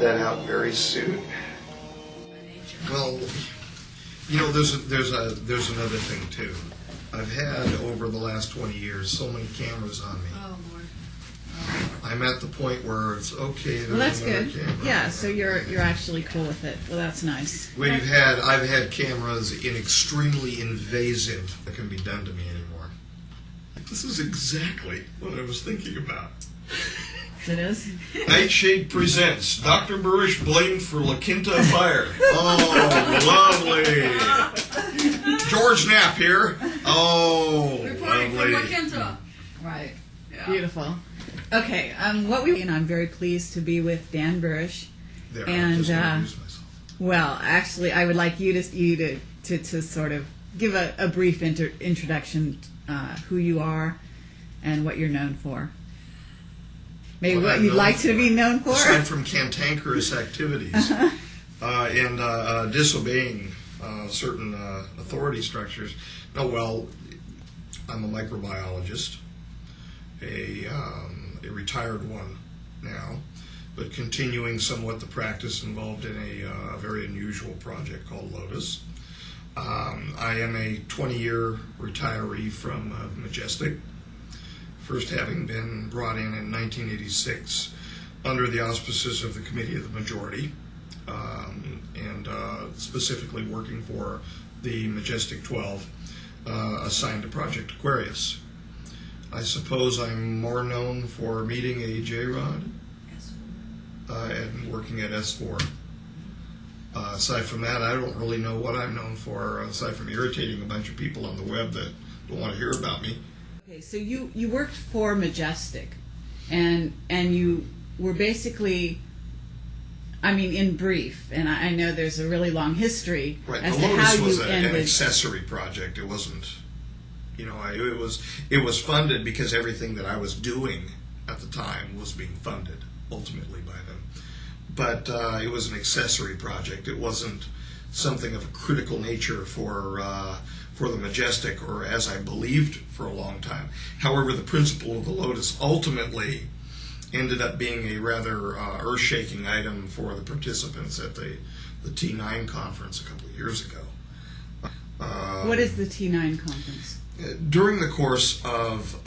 that out very soon. Well, you know, there's another thing too. I've had over the last 20 years so many cameras on me. Oh Lord. I'm at the point where it's okay to Well, that's another good. camera. Yeah, so you're actually cool with it. Well, that's nice. I've had cameras in extremely invasive that can be done to me anymore. This is exactly what I was thinking about. It is? Nightshade presents Dr. Burisch blamed for La Quinta fire. Oh, lovely. George Knapp here. Oh, Reporting from lovely. La Quinta. Right. Yeah. Beautiful. Okay, and I'm very pleased to be with Dan Burisch. There, And, I just introduced myself. Well, actually, I would like you to sort of give a brief introduction, who you are and what you're known for. Maybe what I'm you'd known like to be known for. Aside from cantankerous activities and disobeying certain authority structures. No, well, I'm a microbiologist, a retired one now, but continuing somewhat the practice involved in a very unusual project called Lotus. I am a 20-year retiree from Majestic, first having been brought in 1986 under the auspices of the Committee of the Majority, and specifically working for the Majestic 12, assigned to Project Aquarius. I suppose I'm more known for meeting a J-Rod and working at S4. Aside from that, I don't really know what I'm known for, aside from irritating a bunch of people on the web that don't want to hear about me. Okay, so you worked for Majestic, and you were basically, I mean, in brief, and I know there's a really long history Right, as the to Lotus how was you an ended. accessory project. It wasn't, you know, it was funded because everything that I was doing at the time was being funded ultimately by them. But it was an accessory project. It wasn't something of a critical nature for the Majestic, or as I believed for a long time. However, the principle of the Lotus ultimately ended up being a rather earth-shaking item for the participants at the T9 conference a couple of years ago. What is the T9 conference? During the course of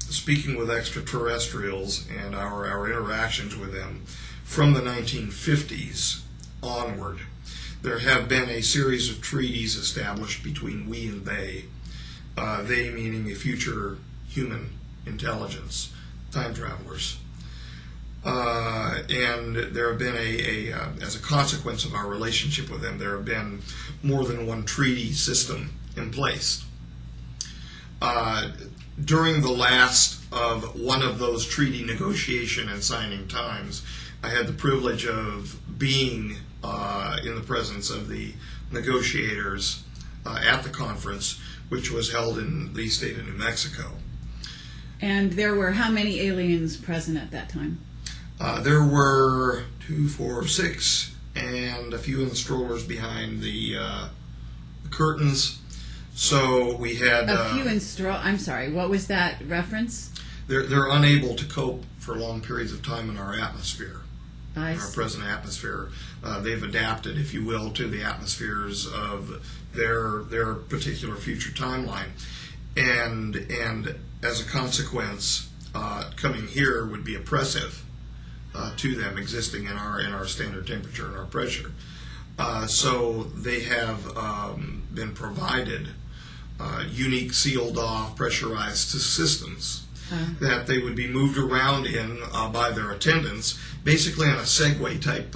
speaking with extraterrestrials and our interactions with them from the 1950s onward, there have been a series of treaties established between we and they meaning a future human intelligence, time travelers. And there have been as a consequence of our relationship with them, there have been more than one treaty system in place. During the last of one of those treaty negotiation and signing times, I had the privilege of being in the presence of the negotiators at the conference, which was held in the state of New Mexico. And there were how many aliens present at that time? There were 2, 4, 6, and a few in the strollers behind the curtains. So we had A few in I'm sorry, what was that reference? They're unable to cope for long periods of time in our atmosphere. I Our present atmosphere. They've adapted, if you will, to the atmospheres of their particular future timeline, and as a consequence, coming here would be oppressive to them, existing in our standard temperature and our pressure. So they have been provided unique, sealed off, pressurized systems that they would be moved around in by their attendants, basically on a Segway type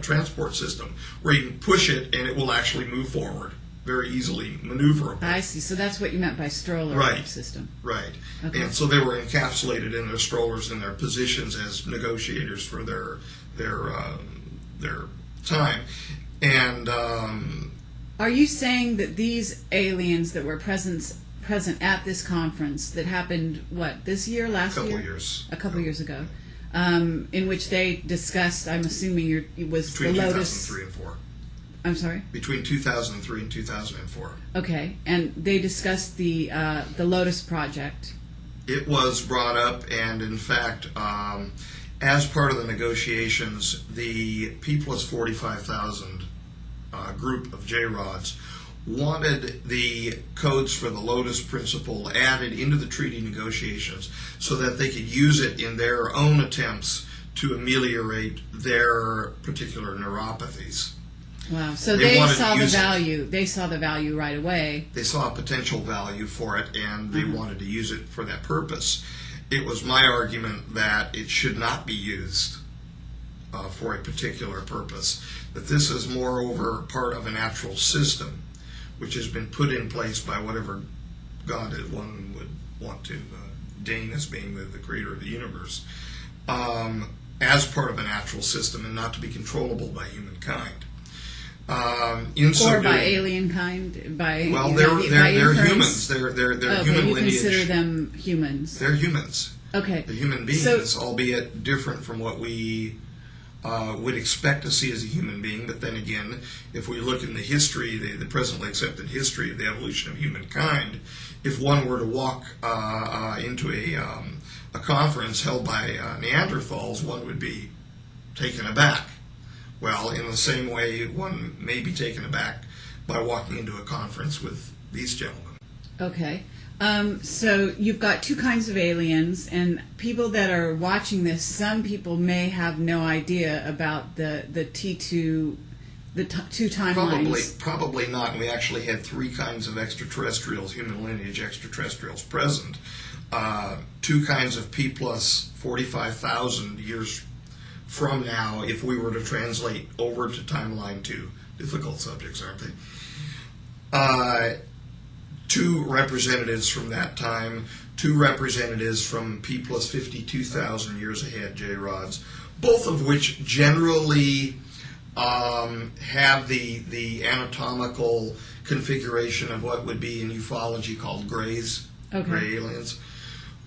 transport system, where you can push it and it will actually move forward, very easily maneuverable. I see. So that's what you meant by stroller Right. system. Right. Okay. And so they were encapsulated in their strollers in their positions as negotiators for their time. And Are you saying that these aliens that were present at this conference that happened, what, this year, last year? a couple years ago, in which they discussed, I'm assuming it was between the Lotus... 2003 and 4. I'm sorry? Between 2003 and 2004. Okay, and they discussed the Lotus project. It was brought up, and in fact, as part of the negotiations, the P plus 45,000 group of J-Rods wanted the codes for the Lotus Principle added into the treaty negotiations so that they could use it in their own attempts to ameliorate their particular neuropathies. Wow. So They they wanted saw to the use it. value. They saw the value right away. They saw a potential value for it, and they wanted to use it for that purpose. It was my argument that it should not be used for a particular purpose, that this is moreover part of a natural system which has been put in place by whatever God that one would want to deign as being the creator of the universe, as part of a natural system and not to be controllable by humankind. Or by alien kind, by well, by they're inference? humans. They're Okay, human you lineage. consider them humans. They're humans. Okay. They're human beings, So- albeit different from what we would expect to see as a human being. But then again, if we look in the history, the presently accepted history of the evolution of humankind, if one were to walk into a conference held by Neanderthals, one would be taken aback. Well, in the same way, one may be taken aback by walking into a conference with these gentlemen. Okay. So you've got two kinds of aliens, and people that are watching this, some people may have no idea about the T2, two timelines. Probably not. We actually had three kinds of extraterrestrials, human lineage extraterrestrials present. Two kinds of P plus 45,000 years from now, if we were to translate over to timeline 2. Difficult subjects, aren't they? Two representatives from that time, two representatives from P plus 52,000 years ahead, J-Rods, both of which generally have the anatomical configuration of what would be in ufology called grays, Okay. gray aliens,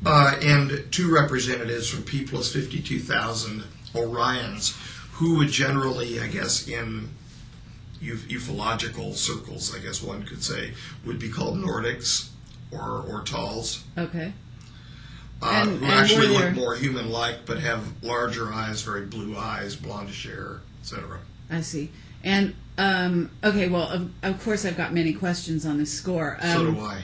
and two representatives from P plus 52,000 Orions, who would generally, I guess, in ufological circles, I guess one could say, would be called Nordics or Tals, Okay. who And actually were look there- more human-like but have larger eyes, very blue eyes, blondish hair, etc. I see. And okay, well, of course, I've got many questions on this score. So do I.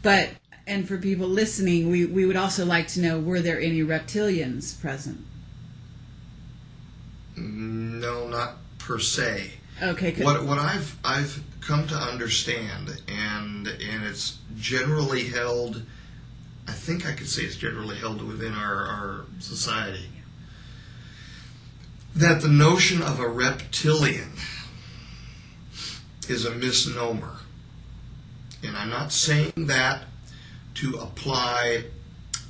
But and for people listening, we would also like to know: were there any reptilians present? No, not per se. Okay. What I've come to understand, and it's generally held, I think I could say it's generally held within our society, that the notion of a reptilian is a misnomer. And I'm not saying that to apply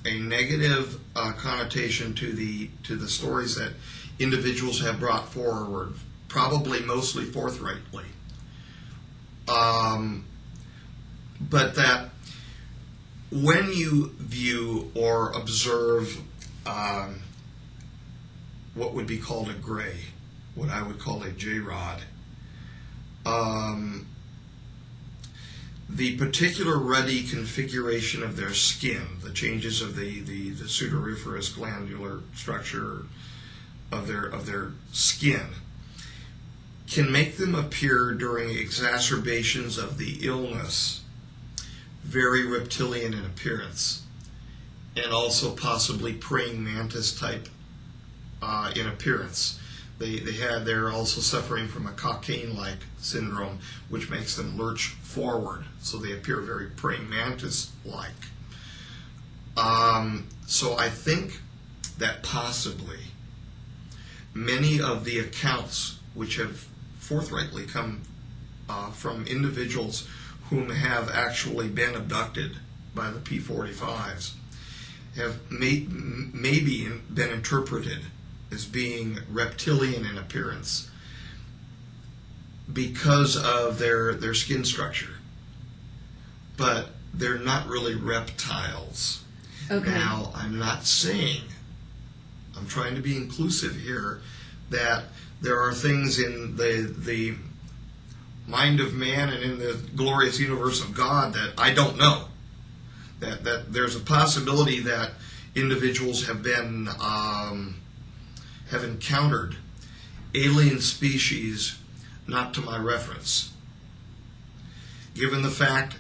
a negative connotation to the stories that individuals have brought forward, probably mostly forthrightly. But that when you view or observe what would be called a gray, what I would call a J-Rod, the particular ruddy configuration of their skin, the changes of the sudoriferous glandular structure of their skin, can make them appear during exacerbations of the illness very reptilian in appearance, and also possibly praying mantis type in appearance. They're also suffering from a cocaine-like syndrome, which makes them lurch forward, so they appear very praying mantis-like. So I think that possibly many of the accounts which have forthrightly come from individuals whom have actually been abducted by the P-45s have maybe been interpreted as being reptilian in appearance because of their skin structure. But they're not really reptiles. Okay. Now, I'm not saying, I'm trying to be inclusive here, that there are things in the mind of man and in the glorious universe of God that I don't know. That there's a possibility that individuals have encountered alien species not to my reference. Given the fact,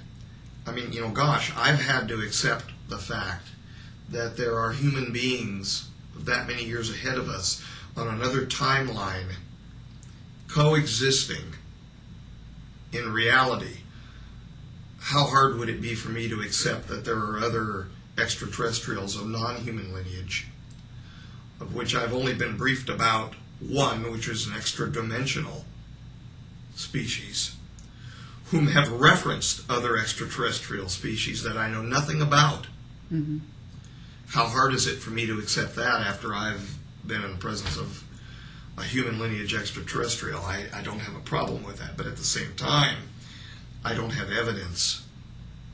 I've had to accept the fact that there are human beings that many years ahead of us on another timeline coexisting in reality. How hard would it be for me to accept that there are other extraterrestrials of non-human lineage, of which I've only been briefed about one, which is an extra-dimensional species, whom have referenced other extraterrestrial species that I know nothing about. Mm-hmm. How hard is it for me to accept that after I've been in the presence of a human lineage extraterrestrial? I don't have a problem with that, but at the same time, I don't have evidence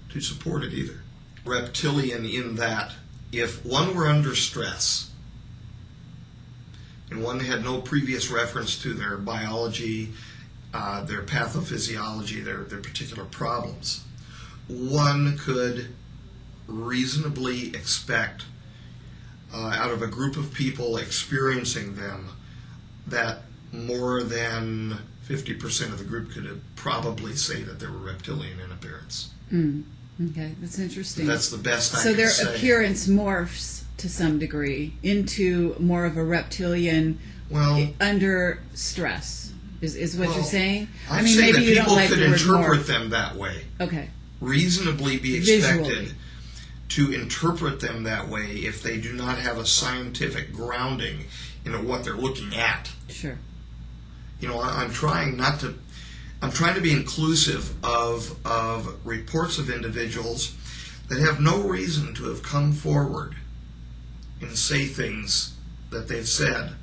to support it either. Reptilian in that if one were under stress and one had no previous reference to their biology, their pathophysiology, their particular problems, one could reasonably expect out of a group of people experiencing them that more than 50% of the group could probably say that they were reptilian in appearance. Okay, that's interesting. That's the best I So can their say. appearance morphs to some degree into more of a reptilian under stress. Is what you're saying? I'm saying that maybe you don't people like could the word interpret morph. them that way. Okay. Reasonably be expected Visually. to interpret them that way if they do not have a scientific grounding in what they're looking at. Sure. I'm trying to be inclusive of reports of individuals that have no reason to have come forward and say things that they've said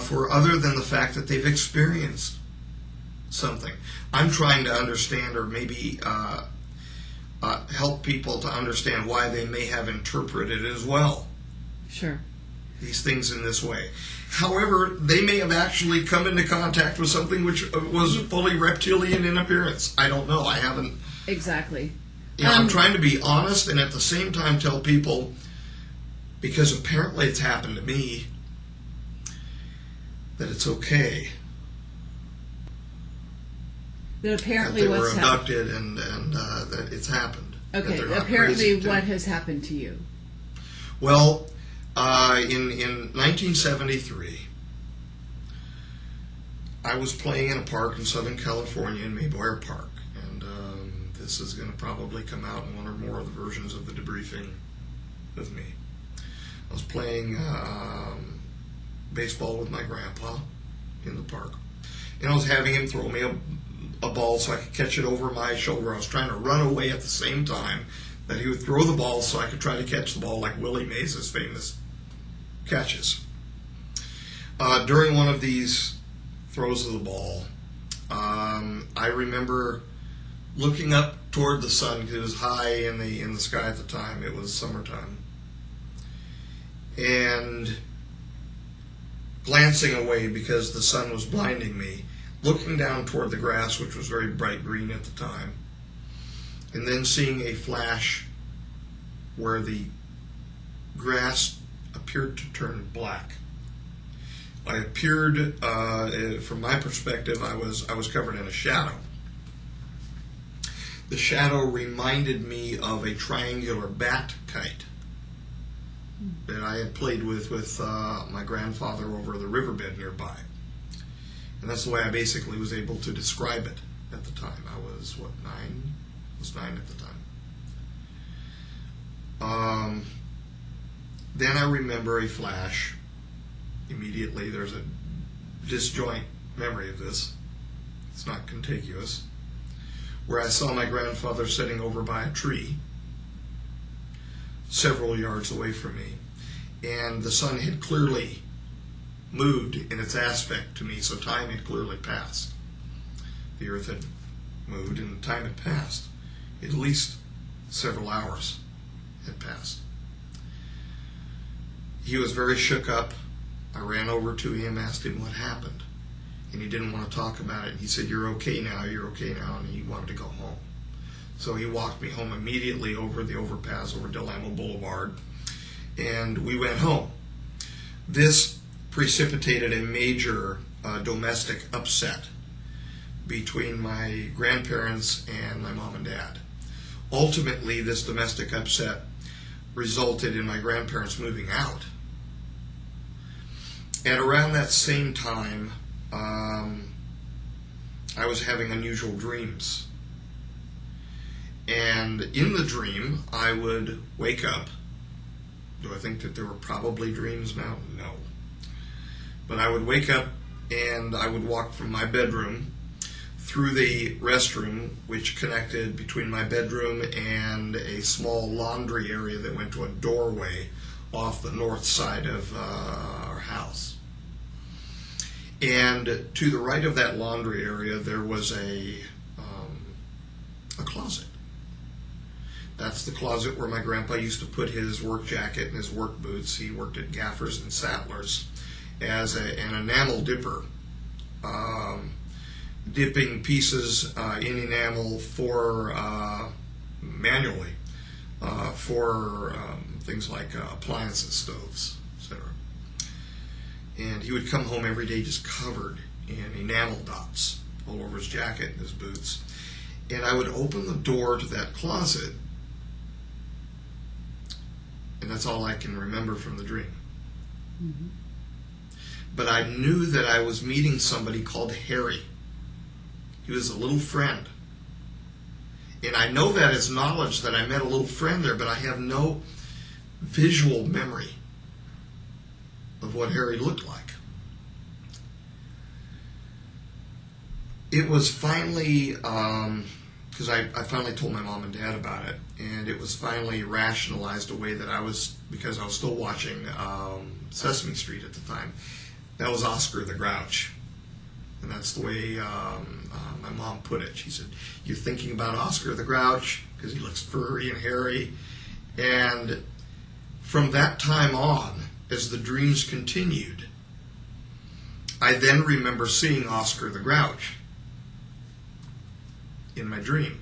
for other than the fact that they've experienced something. I'm trying to understand, or maybe help people to understand why they may have interpreted as well. Sure. These things in this way. However, they may have actually come into contact with something which was fully reptilian in appearance. I don't know. I haven't. Exactly. I'm trying to be honest and at the same time tell people, because apparently it's happened to me, that it's okay. That apparently that they were what's happened. abducted and that it's happened. Okay. That they're not Apparently, crazy what too. has happened to you? Well, in 1973, I was playing in a park in Southern California in Mayboyer Park, and this is going to probably come out in one or more of the versions of the debriefing with me. I was playing baseball with my grandpa in the park, and I was having him throw me a ball so I could catch it over my shoulder. I was trying to run away at the same time that he would throw the ball so I could try to catch the ball like Willie Mays' famous catches. During one of these throws of the ball, I remember looking up toward the sun because it was high in the sky at the time. It was summertime, and glancing away because the sun was blinding me, looking down toward the grass, which was very bright green at the time, and then seeing a flash where the grass appeared to turn black. I appeared, from my perspective, I was covered in a shadow. The shadow reminded me of a triangular bat kite that I had played with my grandfather over the riverbed nearby. And that's the way I basically was able to describe it at the time. I was, 9? I was 9 at the time. Then I remember a flash. Immediately, there's a disjoint memory of this. It's not contiguous. Where I saw my grandfather sitting over by a tree several yards away from me. And the sun had clearly moved in its aspect to me, so time had clearly passed. The earth had moved and time had passed. At least several hours had passed. He was very shook up. I ran over to him, asked him what happened, and he didn't want to talk about it. He said, "You're okay now, you're okay now," and he wanted to go home. So he walked me home immediately over the overpass, over Del Amo Boulevard, and we went home. This precipitated a major domestic upset between my grandparents and my mom and dad. Ultimately, this domestic upset resulted in my grandparents moving out. And around that same time, I was having unusual dreams. And in the dream, I would wake up. Do I think that there were probably dreams now? No. But I would wake up and I would walk from my bedroom through the restroom, which connected between my bedroom and a small laundry area that went to a doorway off the north side of our house. And to the right of that laundry area, there was a closet. That's the closet where my grandpa used to put his work jacket and his work boots. He worked at Gaffers and Sattlers as an enamel dipper, dipping pieces in enamel for manually for things like appliances, stoves, etc. And he would come home every day just covered in enamel dots all over his jacket and his boots. And I would open the door to that closet, and that's all I can remember from the dream. Mm-hmm. But I knew that I was meeting somebody called Harry. He was a little friend. And I know that as knowledge that I met a little friend there, but I have no visual memory of what Harry looked like. It was finally, because I finally told my mom and dad about it, and it was finally rationalized away that because I was still watching Sesame Street at the time, that was Oscar the Grouch. And that's the way my mom put it. She said, "You're thinking about Oscar the Grouch because he looks furry and hairy." And from that time on, as the dreams continued, I then remember seeing Oscar the Grouch in my dream,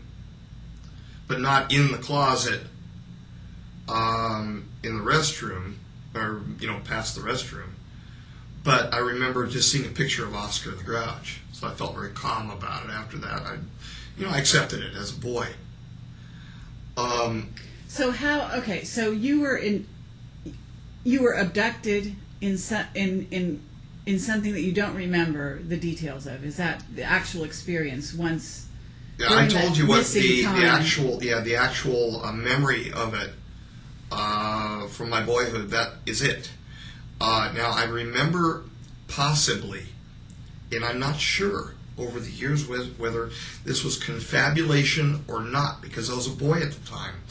but not in the closet, in the restroom, or past the restroom. But I remember just seeing a picture of Oscar the Grouch, so I felt very calm about it. After that, I accepted it as a boy. So you were abducted in something that you don't remember the details of. Is that the actual experience once? Yeah, I told you what the actual memory of it from my boyhood. That is it. Now I remember possibly, and I'm not sure over the years whether this was confabulation or not, because I was a boy at the time.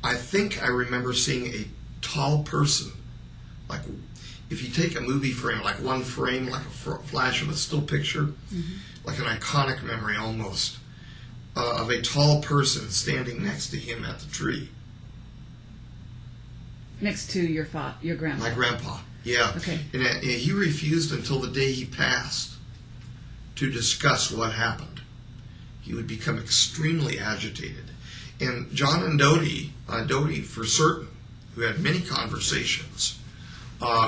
I think I remember seeing a tall person, like if you take a movie frame, like one frame, like a flash of a still picture, mm-hmm. like an iconic memory almost, of a tall person standing next to him at the tree. Next to your grandpa. My grandpa, yeah. Okay. And he refused until the day he passed to discuss what happened. He would become extremely agitated. And John and Dodie for certain, who had many conversations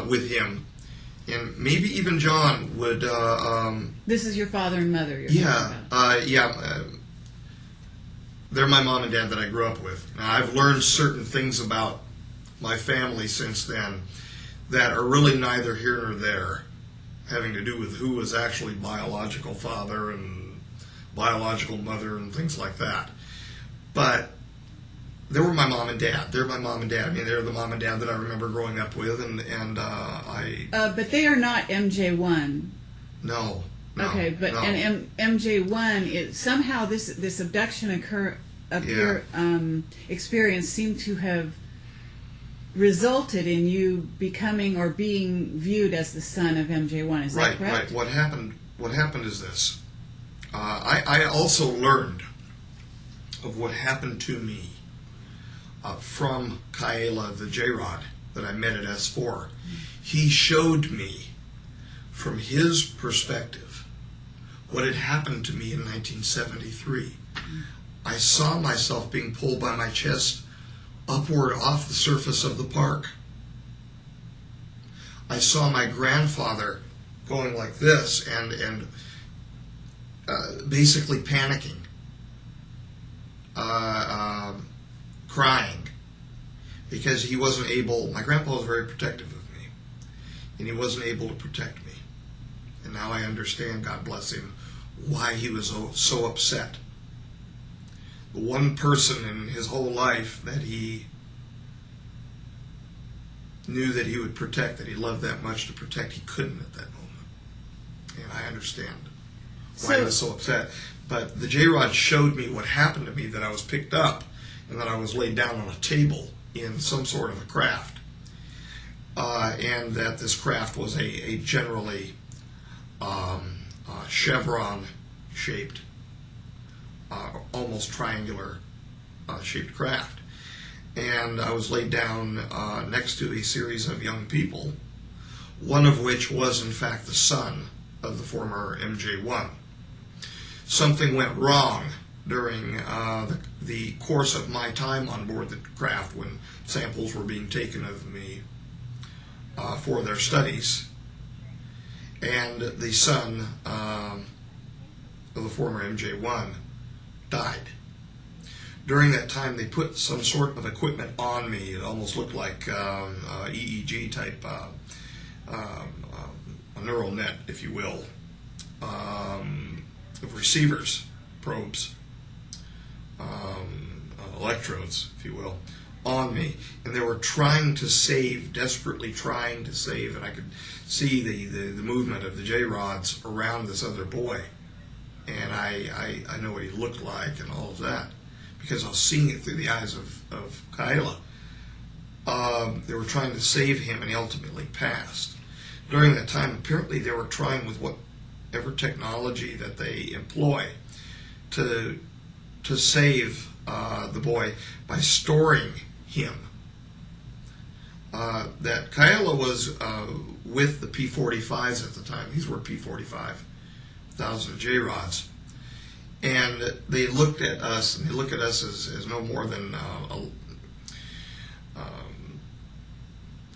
with him, and maybe even John would... this is your father and mother you're talking about. They're my mom and dad that I grew up with. Now, I've learned certain things about my family since then that are really neither here nor there, having to do with who was actually biological father and biological mother and things like that. But they were my mom and dad. They're my mom and dad. I mean, they're the mom and dad that I remember growing up with, and I... but they are not MJ1. No. Okay, but no. And MJ1, somehow this abduction experience seemed to have resulted in you becoming or being viewed as the son of MJ1. Is that correct? Right. What happened is this. I also learned of what happened to me from Kaela, the J-Rod that I met at S4. He showed me from his perspective what had happened to me in 1973. I saw myself being pulled by my chest upward off the surface of the park. I saw my grandfather going like this and basically panicking, crying, because he wasn't able. My grandpa was very protective of me, and he wasn't able to protect me. And now I understand, God bless him, why he was so upset. The one person in his whole life that he knew that he would protect, that he loved that much to protect, he couldn't at that moment. And I understand why he was so upset. But the J-Rod showed me what happened to me, that I was picked up and that I was laid down on a table in some sort of a craft. And that this craft was a generally chevron-shaped, almost triangular shaped craft. And I was laid down next to a series of young people, one of which was in fact the son of the former MJ1. Something went wrong during the course of my time on board the craft when samples were being taken of me for their studies. And the son of the former MJ1 died. During that time, they put some sort of equipment on me. It almost looked like EEG type, a neural net, if you will, of receivers, probes, electrodes, if you will, on me. And they were trying to save, desperately trying to save, and I could see the movement of the J-rods around this other boy. And I know what he looked like and all of that, because I was seeing it through the eyes of Kyla. They were trying to save him, and he ultimately passed. During that time, apparently they were trying with whatever technology that they employ to save the boy by storing him. That Kyla was with the P-45s at the time. These were P-45,000 J-rods. And they looked at us, and they look at us as no more than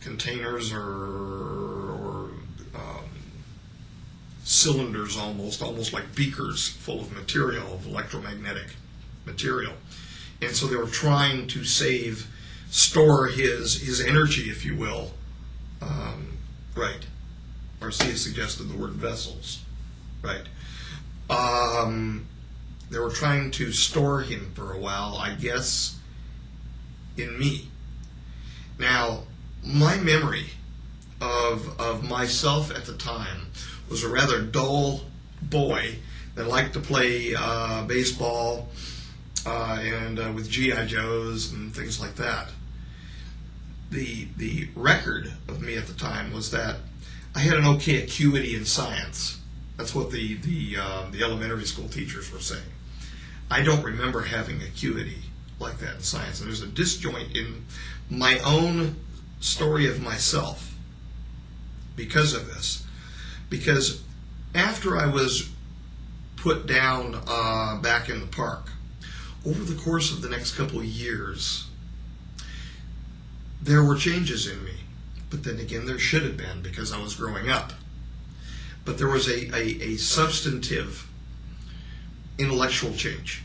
containers or cylinders, almost like beakers full of material, of electromagnetic material. And so they were trying to store his energy, if you will. Right. Marcia suggested the word vessels. Right. They were trying to store him for a while, I guess, in me. Now, my memory of myself at the time was a rather dull boy that liked to play baseball and with G.I. Joes and things like that. The record of me at the time was that I had an okay acuity in science. That's what the elementary school teachers were saying. I don't remember having acuity like that in science. And there's a disjoint in my own story of myself because of this. Because after I was put down back in the park, over the course of the next couple of years, there were changes in me. But then again, there should have been, because I was growing up. But there was a substantive intellectual change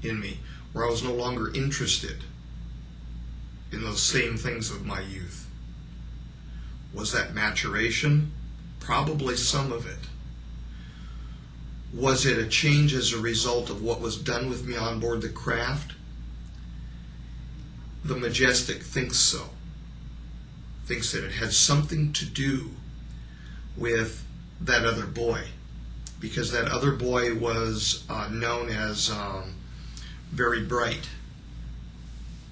in me, where I was no longer interested in those same things of my youth. Was that maturation? Probably some of it. Was it a change as a result of what was done with me on board the craft? The Majestic thinks so. Thinks that it had something to do with that other boy, because that other boy was known as very bright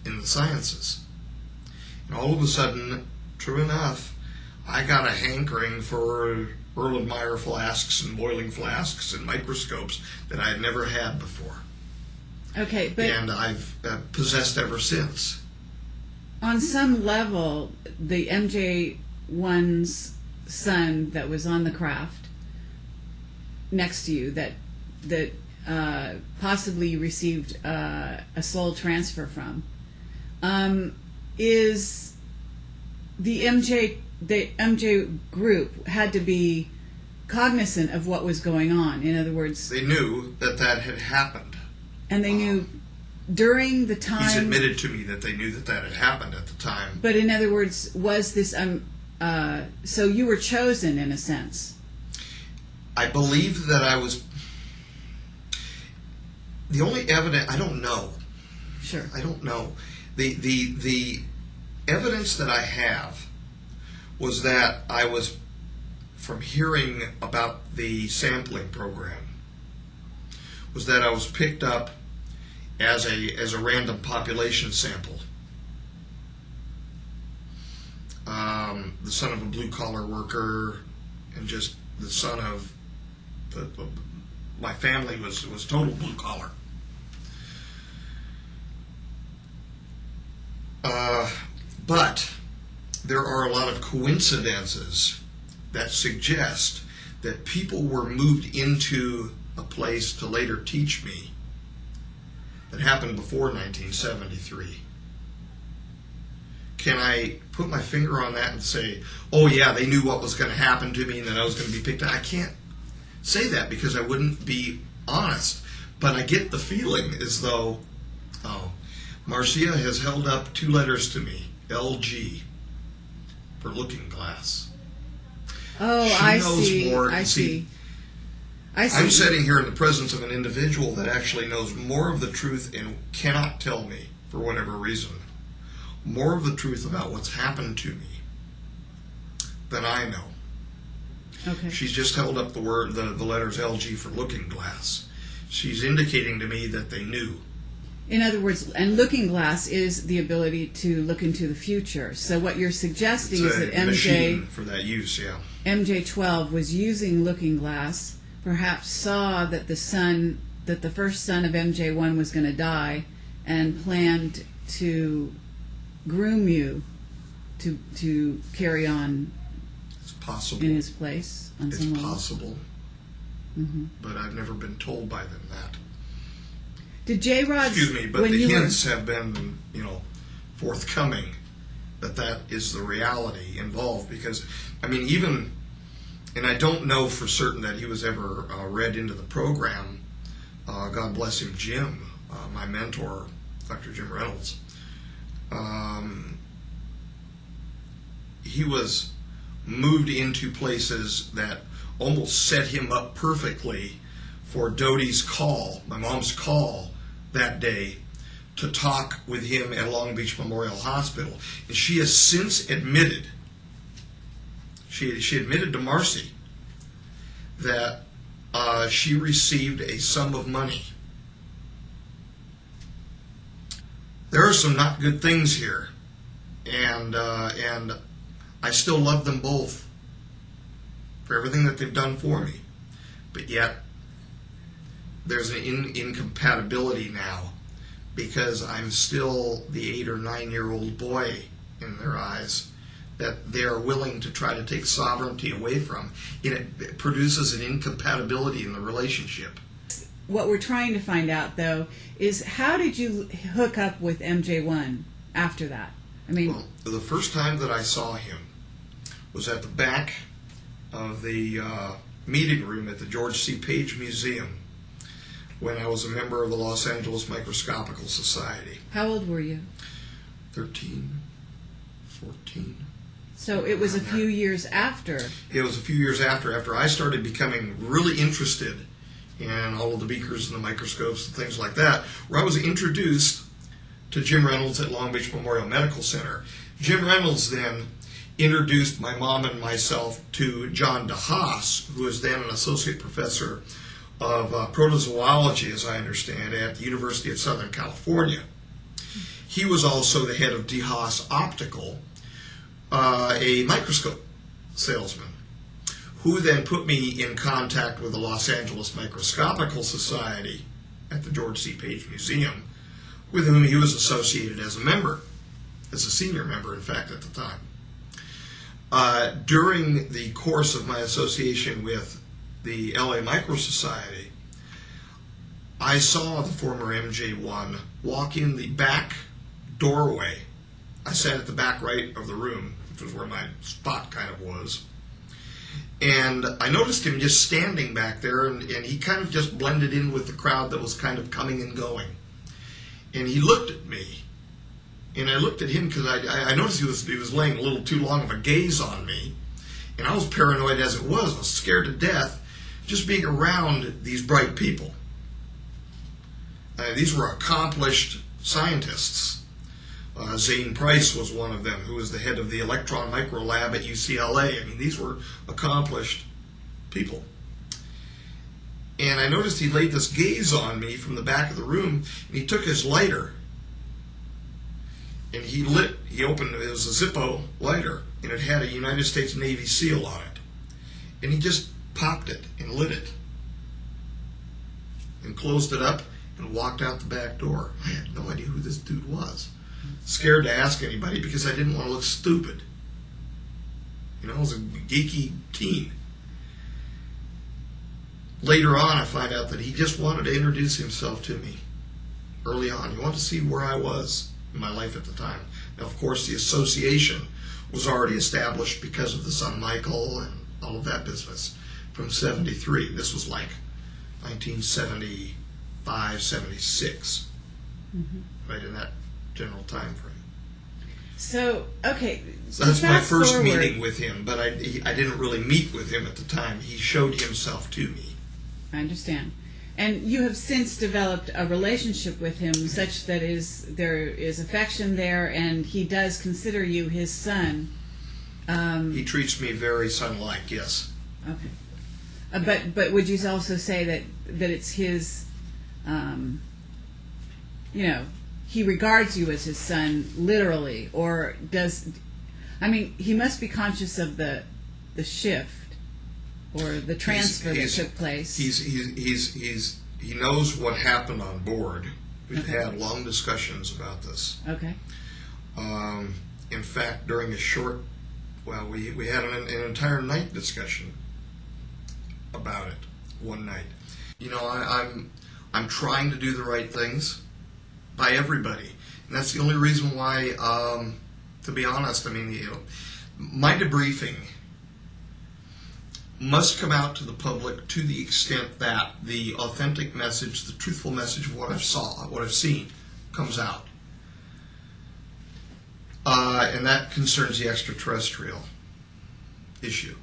in the sciences. And all of a sudden, true enough, I got a hankering for Erlenmeyer flasks and boiling flasks and microscopes that I had never had before. Okay, but... And I've possessed ever since. On some level, the MJ1's son that was on the craft next to you, that possibly you received a soul transfer from, is the MJ the MJ group had to be cognizant of what was going on. In other words, They knew that had happened. and they knew during the time. He's admitted to me that they knew that had happened at the time. But in other words, was this so you were chosen in a sense? I believe that I was. The only evidence, I don't know. Sure. I don't know. The evidence that I have was that I was, from hearing about the sampling program, was that I was picked up as a random population sample. The son of a blue-collar worker, and just the son of my family was total blue-collar. But there are a lot of coincidences that suggest that people were moved into a place to later teach me that happened before 1973. Can I put my finger on that and say, oh yeah, they knew what was going to happen to me and that I was going to be picked up? I can't say that because I wouldn't be honest. But I get the feeling as though, Marcia has held up 2 letters to me, LG, for Looking Glass. Oh, She I knows see. more. I see. I see. I'm sitting here in the presence of an individual that actually knows more of the truth and cannot tell me, for whatever reason, more of the truth about what's happened to me than I know. Okay. She's just held up the letters LG for Looking Glass. She's indicating to me that they knew. In other words, and Looking Glass is the ability to look into the future. So what you're suggesting is that machine for that use, yeah. MJ12 was using Looking Glass, perhaps saw that the first son of MJ1 was going to die, and planned to groom you to carry on It's possible. in his place. On It's some level. possible. Mm-hmm. But I've never been told by them that. Did J. Rod's, Excuse me, but when the you hints have been, forthcoming that is the reality involved. Because, even, and I don't know for certain that he was ever read into the program. God bless him, Jim, my mentor, Dr. Jim Reynolds. He was moved into places that almost set him up perfectly for Dodie's call, my mom's call that day, to talk with him at Long Beach Memorial Hospital. And she has since admitted, she admitted to Marcy that she received a sum of money. There are some not good things here, and I still love them both for everything that they've done for me. But yet, there's an incompatibility now because I'm still the 8 or 9-year-old boy in their eyes that they're willing to try to take sovereignty away from. And it produces an incompatibility in the relationship. What we're trying to find out, though, is how did you hook up with MJ1 after that? Well, the first time that I saw him was at the back of the meeting room at the George C. Page Museum when I was a member of the Los Angeles Microscopical Society. How old were you? 13, 14. So it was a few years after. It was a few years after I started becoming really interested in all of the beakers and the microscopes and things like that, where I was introduced to Jim Reynolds at Long Beach Memorial Medical Center. Jim Reynolds then introduced my mom and myself to John DeHaas, who was then an associate professor of protozoology, as I understand, at the University of Southern California. He was also the head of DeHaas Optical, a microscope salesman, who then put me in contact with the Los Angeles Microscopical Society at the George C. Page Museum, with whom he was associated as a member, as a senior member, in fact, at the time. During the course of my association with the LA Micro Society, I saw the former MJ1 walk in the back doorway. I sat at the back right of the room, which was where my spot kind of was. And I noticed him just standing back there, and he kind of just blended in with the crowd that was kind of coming and going. And he looked at me, and I looked at him because I noticed he was laying a little too long of a gaze on me. And I was paranoid as it was. I was scared to death just being around these bright people. These were accomplished scientists. Zane Price was one of them, who was the head of the Electron Micro Lab at UCLA. I mean, these were accomplished people. And I noticed he laid this gaze on me from the back of the room, and he took his lighter, and he opened, it was a Zippo lighter, and it had a United States Navy seal on it. And he just popped it and lit it, and closed it up, and walked out the back door. I had no idea who this dude was. Scared to ask anybody because I didn't want to look stupid. You know, I was a geeky teen. Later on, I find out that he just wanted to introduce himself to me early on. He wanted to see where I was in my life at the time. Now, of course, the association was already established because of the son Michael and all of that business from 73. This was like 1975, 76, right in that general time frame. So, okay. So that's my first forward. meeting with him, but I didn't really meet with him at the time. He showed himself to me. I understand. And you have since developed a relationship with him such that there is affection there, and he does consider you his son. He treats me very son-like, yes. Okay. But would you also say that it's his, he regards you as his son literally, or he must be conscious of the shift or the transfer that took place. He knows what happened on board. We've had long discussions about this. Okay. In fact, during we had an entire night discussion about it one night. You know, I'm trying to do the right things by everybody, and that's the only reason why. To be honest, I mean, my debriefing must come out to the public to the extent that the authentic message, the truthful message of what I've seen, comes out. And that concerns the extraterrestrial issue.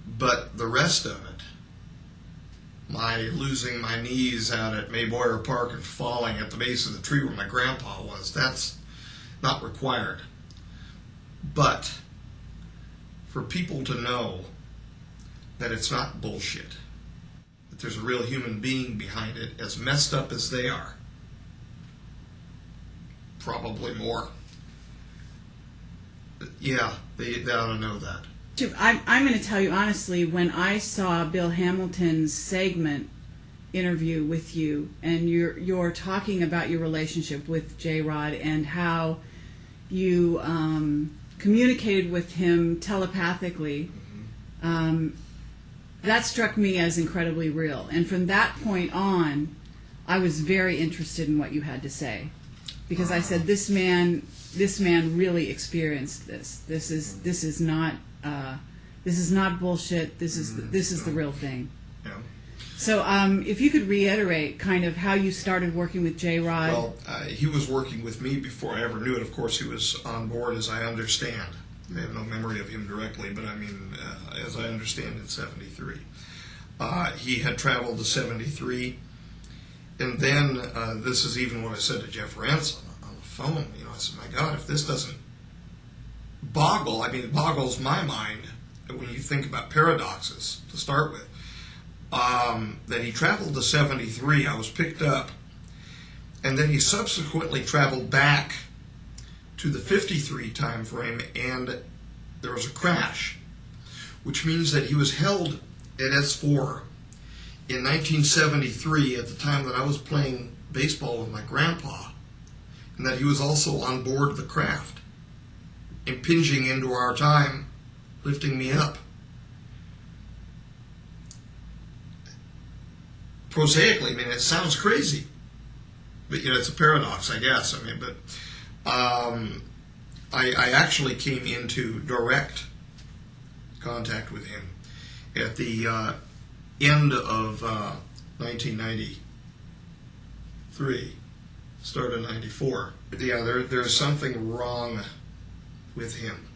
But the rest of it, my losing my knees out at Mayboyer Park and falling at the base of the tree where my grandpa was, that's not required. But for people to know that it's not bullshit, that there's a real human being behind it, as messed up as they are, probably more. Yeah, they ought to know that. I'm going to tell you honestly, when I saw Bill Hamilton's segment interview with you, and you're talking about your relationship with J-Rod and how you communicated with him telepathically, that struck me as incredibly real. And from that point on, I was very interested in what you had to say, because I said, this man really experienced this. This is not bullshit. This is the real thing. Yeah. So if you could reiterate kind of how you started working with J-Rod. Well, he was working with me before I ever knew it. Of course, he was on board, as I understand. I have no memory of him directly, but I mean, as I understand, in 73. He had traveled to 73, and then this is even what I said to Jeff Rance on the phone. You know, I said, my God, if this doesn't boggle, I mean, it boggles my mind when you think about paradoxes to start with. That he traveled to 73, I was picked up, and then he subsequently traveled back to the 53 time frame, and there was a crash, which means that he was held at S4 in 1973 at the time that I was playing baseball with my grandpa, and that he was also on board the craft, impinging into our time, lifting me up. Prosaically, I mean, it sounds crazy, but you know, it's a paradox, I guess. I mean, but I actually came into direct contact with him at the end of 1993, start of 94. Yeah, there's something wrong with him.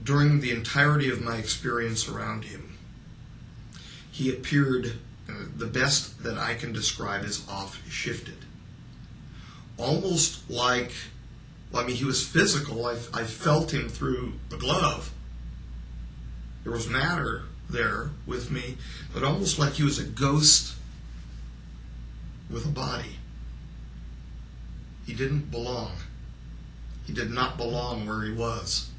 During the entirety of my experience around him, he appeared, the best that I can describe is off-shifted. Almost like, well, I mean, he was physical. I felt him through the glove. There was matter there with me, but almost like he was a ghost with a body. He didn't belong. He did not belong where he was.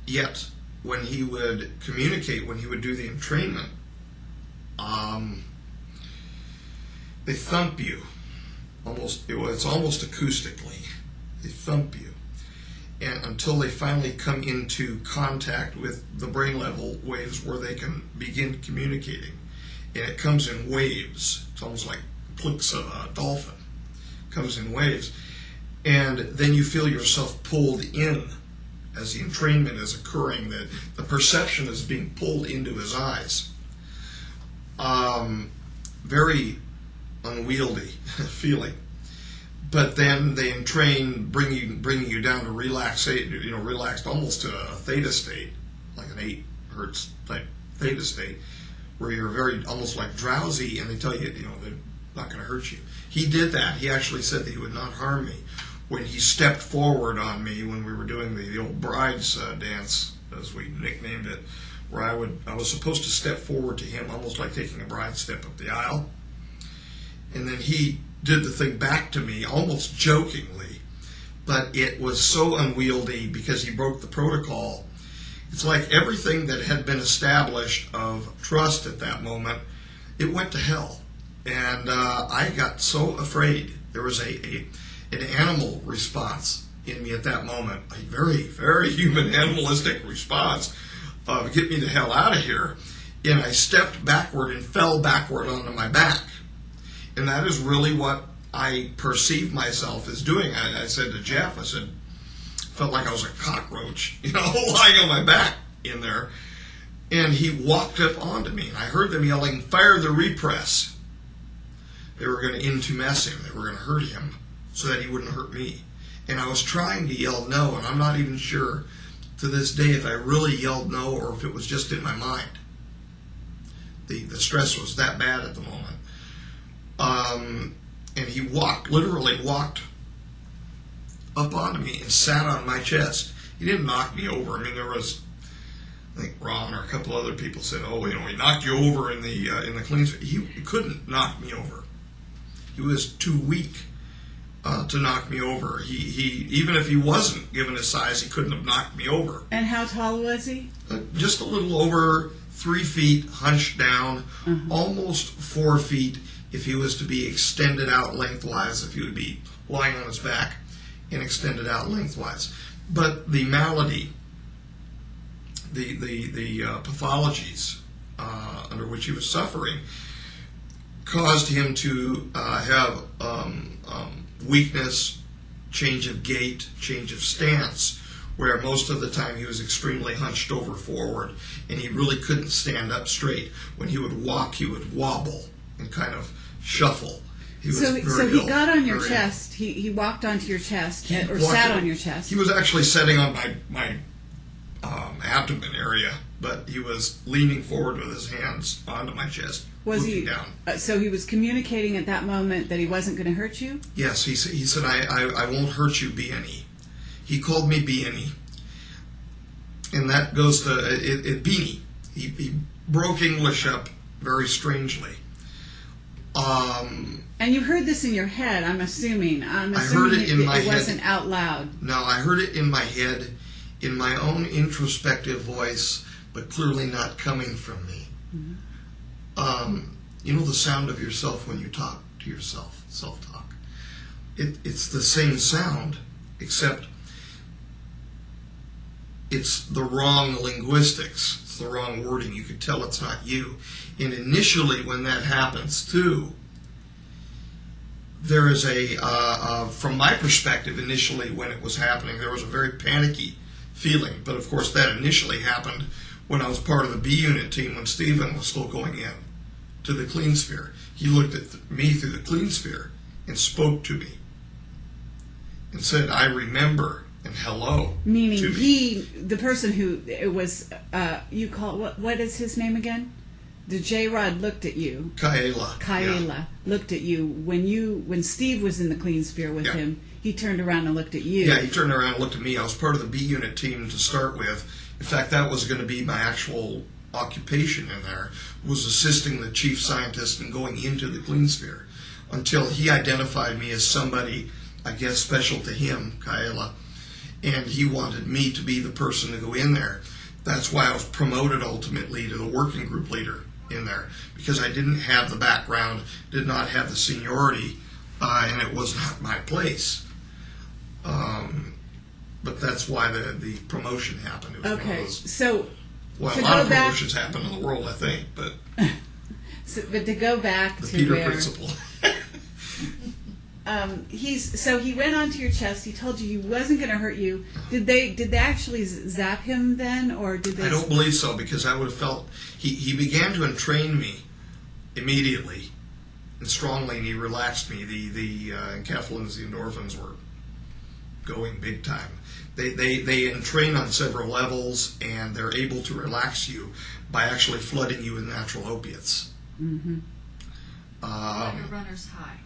Yet, when he would communicate, when he would do the entrainment, they thump you. It's almost acoustically. They thump you. And until they finally come into contact with the brain level waves where they can begin communicating. And it comes in waves. It's almost like clicks of a dolphin. It comes in waves. And then you feel yourself pulled in as the entrainment is occurring, that the perception is being pulled into his eyes. Very unwieldy feeling. But then they entrain, bringing you down to relaxed, almost to a theta state, like an 8 hertz type theta state, where you're very almost like drowsy, and they tell you, they're not going to hurt you. He did that. He actually said that he would not harm me. When he stepped forward on me when we were doing the old bride's dance, as we nicknamed it, where I was supposed to step forward to him, almost like taking a bride step up the aisle, and then he did the thing back to me, almost jokingly, but it was so unwieldy because he broke the protocol. It's like everything that had been established of trust at that moment, it went to hell. And I got so afraid. There was an animal response in me at that moment, a very, very human animalistic response of get me the hell out of here. And I stepped backward and fell backward onto my back. And that is really what I perceived myself as doing. I said to Jeff, felt like I was a cockroach, lying on my back in there. And he walked up onto me, and I heard them yelling, "Fire the repress." They were going to intumesce him. They were going to hurt him so that he wouldn't hurt me. And I was trying to yell no, and I'm not even sure to this day if I really yelled no or if it was just in my mind. The stress was that bad at the moment. And he literally walked up onto me and sat on my chest. He didn't knock me over. I mean, there was, I think Ron or a couple other people said, he knocked you over in the clean space. He couldn't knock me over. He was too weak to knock me over. He even if he wasn't given his size, he couldn't have knocked me over. And how tall was he? Just a little over 3 feet, hunched down, almost 4 feet if he was to be extended out lengthwise, if he would be lying on his back and extended out lengthwise. But the malady, the pathologies under which he was suffering caused him to have weakness, change of gait, change of stance, where most of the time he was extremely hunched over forward, and he really couldn't stand up straight. When he would walk, he would wobble and kind of shuffle. So he got on your chest. He walked onto your chest, or sat on your chest. He was actually sitting on my abdomen area, but he was leaning forward with his hands onto my chest. Was he down? So he was communicating at that moment that he wasn't going to hurt you? Yes, he said, I won't hurt you, Beanie. He called me Beanie. And that goes to Beanie. He broke English up very strangely. And you heard this in your head, I'm assuming. I heard it in my head. It wasn't out loud. No, I heard it in my head, in my own introspective voice, but clearly not coming from me. Mm-hmm. The sound of yourself when you talk to yourself, self-talk. It's the same sound, except it's the wrong linguistics. It's the wrong wording. You could tell it's not you. And initially when that happens too, there is from my perspective, initially when it was happening, there was a very panicky feeling. But of course, that initially happened when I was part of the B unit team when Stephen was still going in to the clean sphere. He looked at me through the clean sphere and spoke to me and said, "I remember," and hello. Meaning to me. the person who it was, you call, what is his name again? The J-Rod looked at you. Kaela. Kaela looked at you when Steve was in the clean sphere with Yeah. him. He turned around and looked at you. Yeah, he turned around and looked at me. I was part of the B unit team to start with. In fact, that was going to be my actual occupation in there, was assisting the chief scientist in going into the clean sphere, until he identified me as somebody, I guess, special to him, Kaela, and he wanted me to be the person to go in there. That's why I was promoted ultimately to the working group leader in there, because I didn't have the background, did not have the seniority, and it was not my place. But that's why the promotion happened. It was one of Okay, those, so well, to a lot go of back- promotions happen in the world, I think, but but to go back the to Peter where principle. he went onto your chest. He told you he wasn't going to hurt you. Did they actually zap him then, or did they? I don't believe so, because I would have felt he began to entrain me immediately and strongly, and he relaxed me. The enkephalins, the endorphins were going big time. They entrain on several levels, and they're able to relax you by actually flooding you with natural opiates. Mm-hmm. Like a runner's high.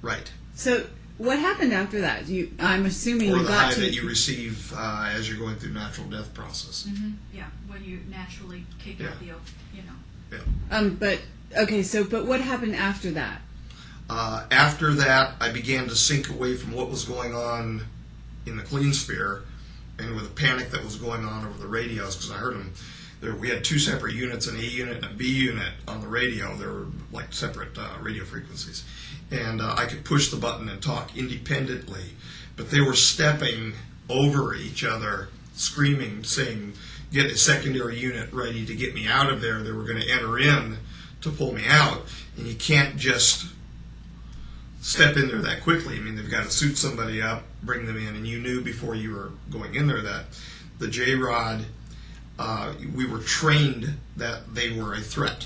Right. So what happened after that? I'm assuming Or you the got high to. that you receive as you're going through natural death process. Mm-hmm. Yeah, when you naturally kick Yeah. out the, you know. Yeah. But what happened after that? After that, I began to sink away from what was going on in the clean sphere, and with the panic that was going on over the radios, because I heard them. We had two separate units, an A unit and a B unit on the radio. They were like separate radio frequencies, and I could push the button and talk independently, but they were stepping over each other, screaming, saying, "Get a secondary unit ready to get me out of there." They were going to enter in to pull me out, and you can't just step in there that quickly. I mean, they've got to suit somebody up, bring them in, and you knew before you were going in there that the J-Rod, we were trained that they were a threat.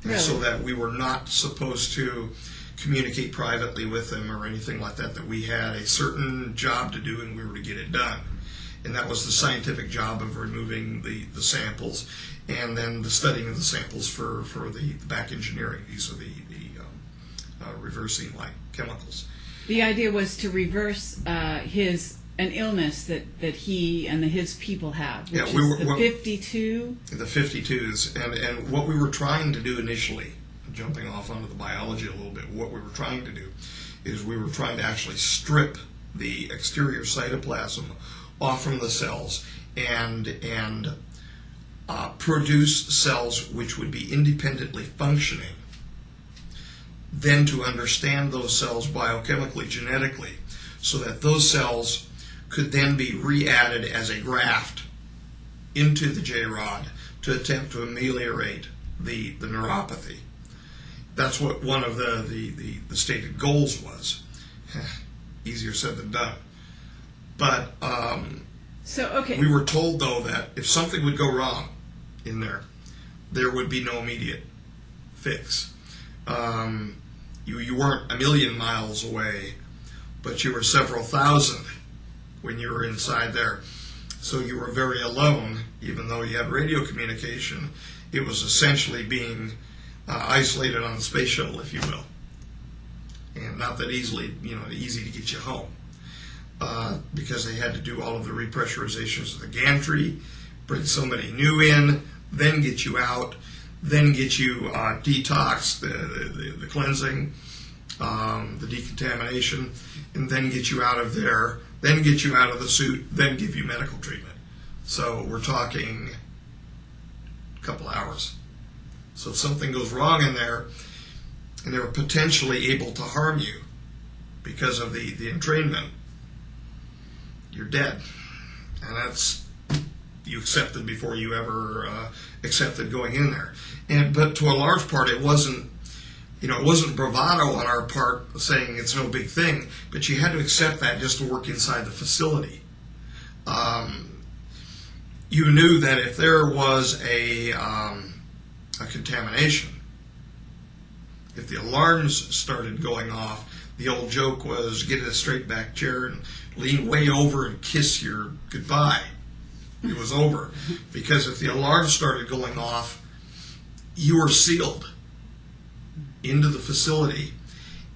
And so that we were not supposed to communicate privately with them or anything like that, that we had a certain job to do and we were to get it done. And that was the scientific job of removing the samples, and then the studying of the samples for the back engineering. These are the reversing like chemicals. The idea was to reverse an illness that he and his people have, which is the 52. The 52s, and what we were trying to do initially, jumping off onto the biology a little bit, what we were trying to do is we were trying to actually strip the exterior cytoplasm off from the cells and produce cells which would be independently functioning, then to understand those cells biochemically, genetically, so that those cells could then be re-added as a graft into the J-rod to attempt to ameliorate the neuropathy. That's what one of the stated goals was. Easier said than done. But we were told, though, that if something would go wrong in there would be no immediate fix. You weren't a million miles away, but you were several thousand when you were inside there. So you were very alone, even though you had radio communication. It was essentially being isolated on the space shuttle, if you will. And not that easy to get you home. Because they had to do all of the repressurizations of the gantry, bring somebody new in, then get you out, then get you detox, the cleansing, the decontamination, and then get you out of there, then get you out of the suit, then give you medical treatment. So we're talking a couple hours. So if something goes wrong in there, and they're potentially able to harm you because of the entrainment, you're dead. And that's, you accepted before you ever accepted going in there. But to a large part, it wasn't it wasn't bravado on our part saying it's no big thing, but you had to accept that just to work inside the facility. You knew that if there was a contamination, if the alarms started going off, the old joke was get in a straight back chair and lean way over and kiss your goodbye. It was over. Because if the alarms started going off, you were sealed into the facility,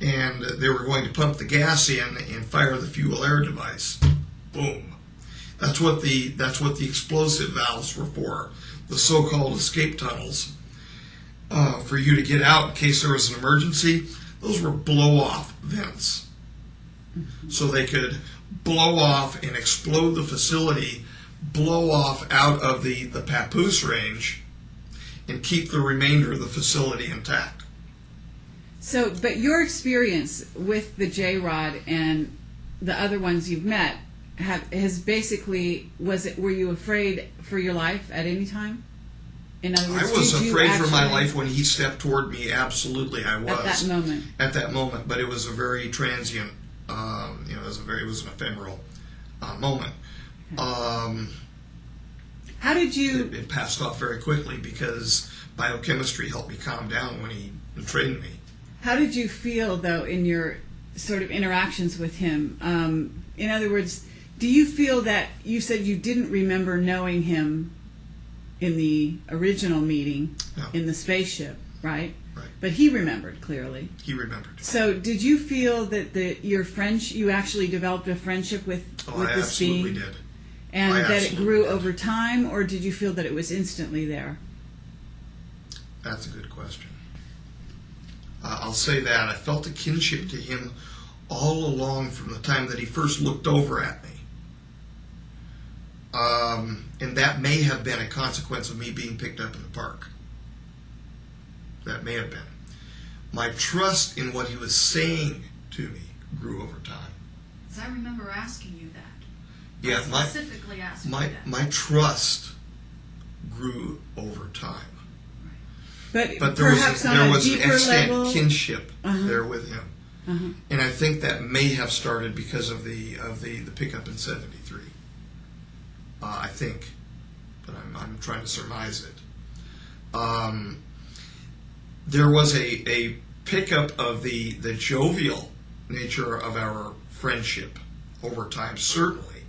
and they were going to pump the gas in and fire the fuel air device. Boom. That's what the explosive valves were for, the so-called escape tunnels. For you to get out in case there was an emergency, those were blow-off vents. So they could blow off and explode the facility, blow off out of the papoose range, and keep the remainder of the facility intact. So, but your experience with the J-Rod and the other ones you've met has basically, were you afraid for your life at any time? In other words, I was did you afraid for my actually- life when he stepped toward me. Absolutely, I was. At that moment. At that moment, but it was a very transient. It was an ephemeral moment. How did you? It passed off very quickly because biochemistry helped me calm down when he trained me. How did you feel though in your sort of interactions with him? In other words, do you feel that you said you didn't remember knowing him in the original meeting in the spaceship, right? Right. But he remembered clearly. He remembered. So, did you feel that you actually developed a friendship with I this being, absolutely did. and I that it absolutely grew did. over time, or did you feel that it was instantly there? That's a good question. I'll say that I felt a kinship to him all along from the time that he first looked over at me. And that may have been a consequence of me being picked up in the park. That may have been. My trust in what he was saying to me grew over time. Because I remember asking you that. Yeah, I specifically asked you that. my trust grew over time. But there perhaps was on a an deeper extant level. kinship there with him, and I think that may have started because of the pickup in '73. I think, but I'm trying to surmise it. There was a pickup of the jovial nature of our friendship over time, certainly,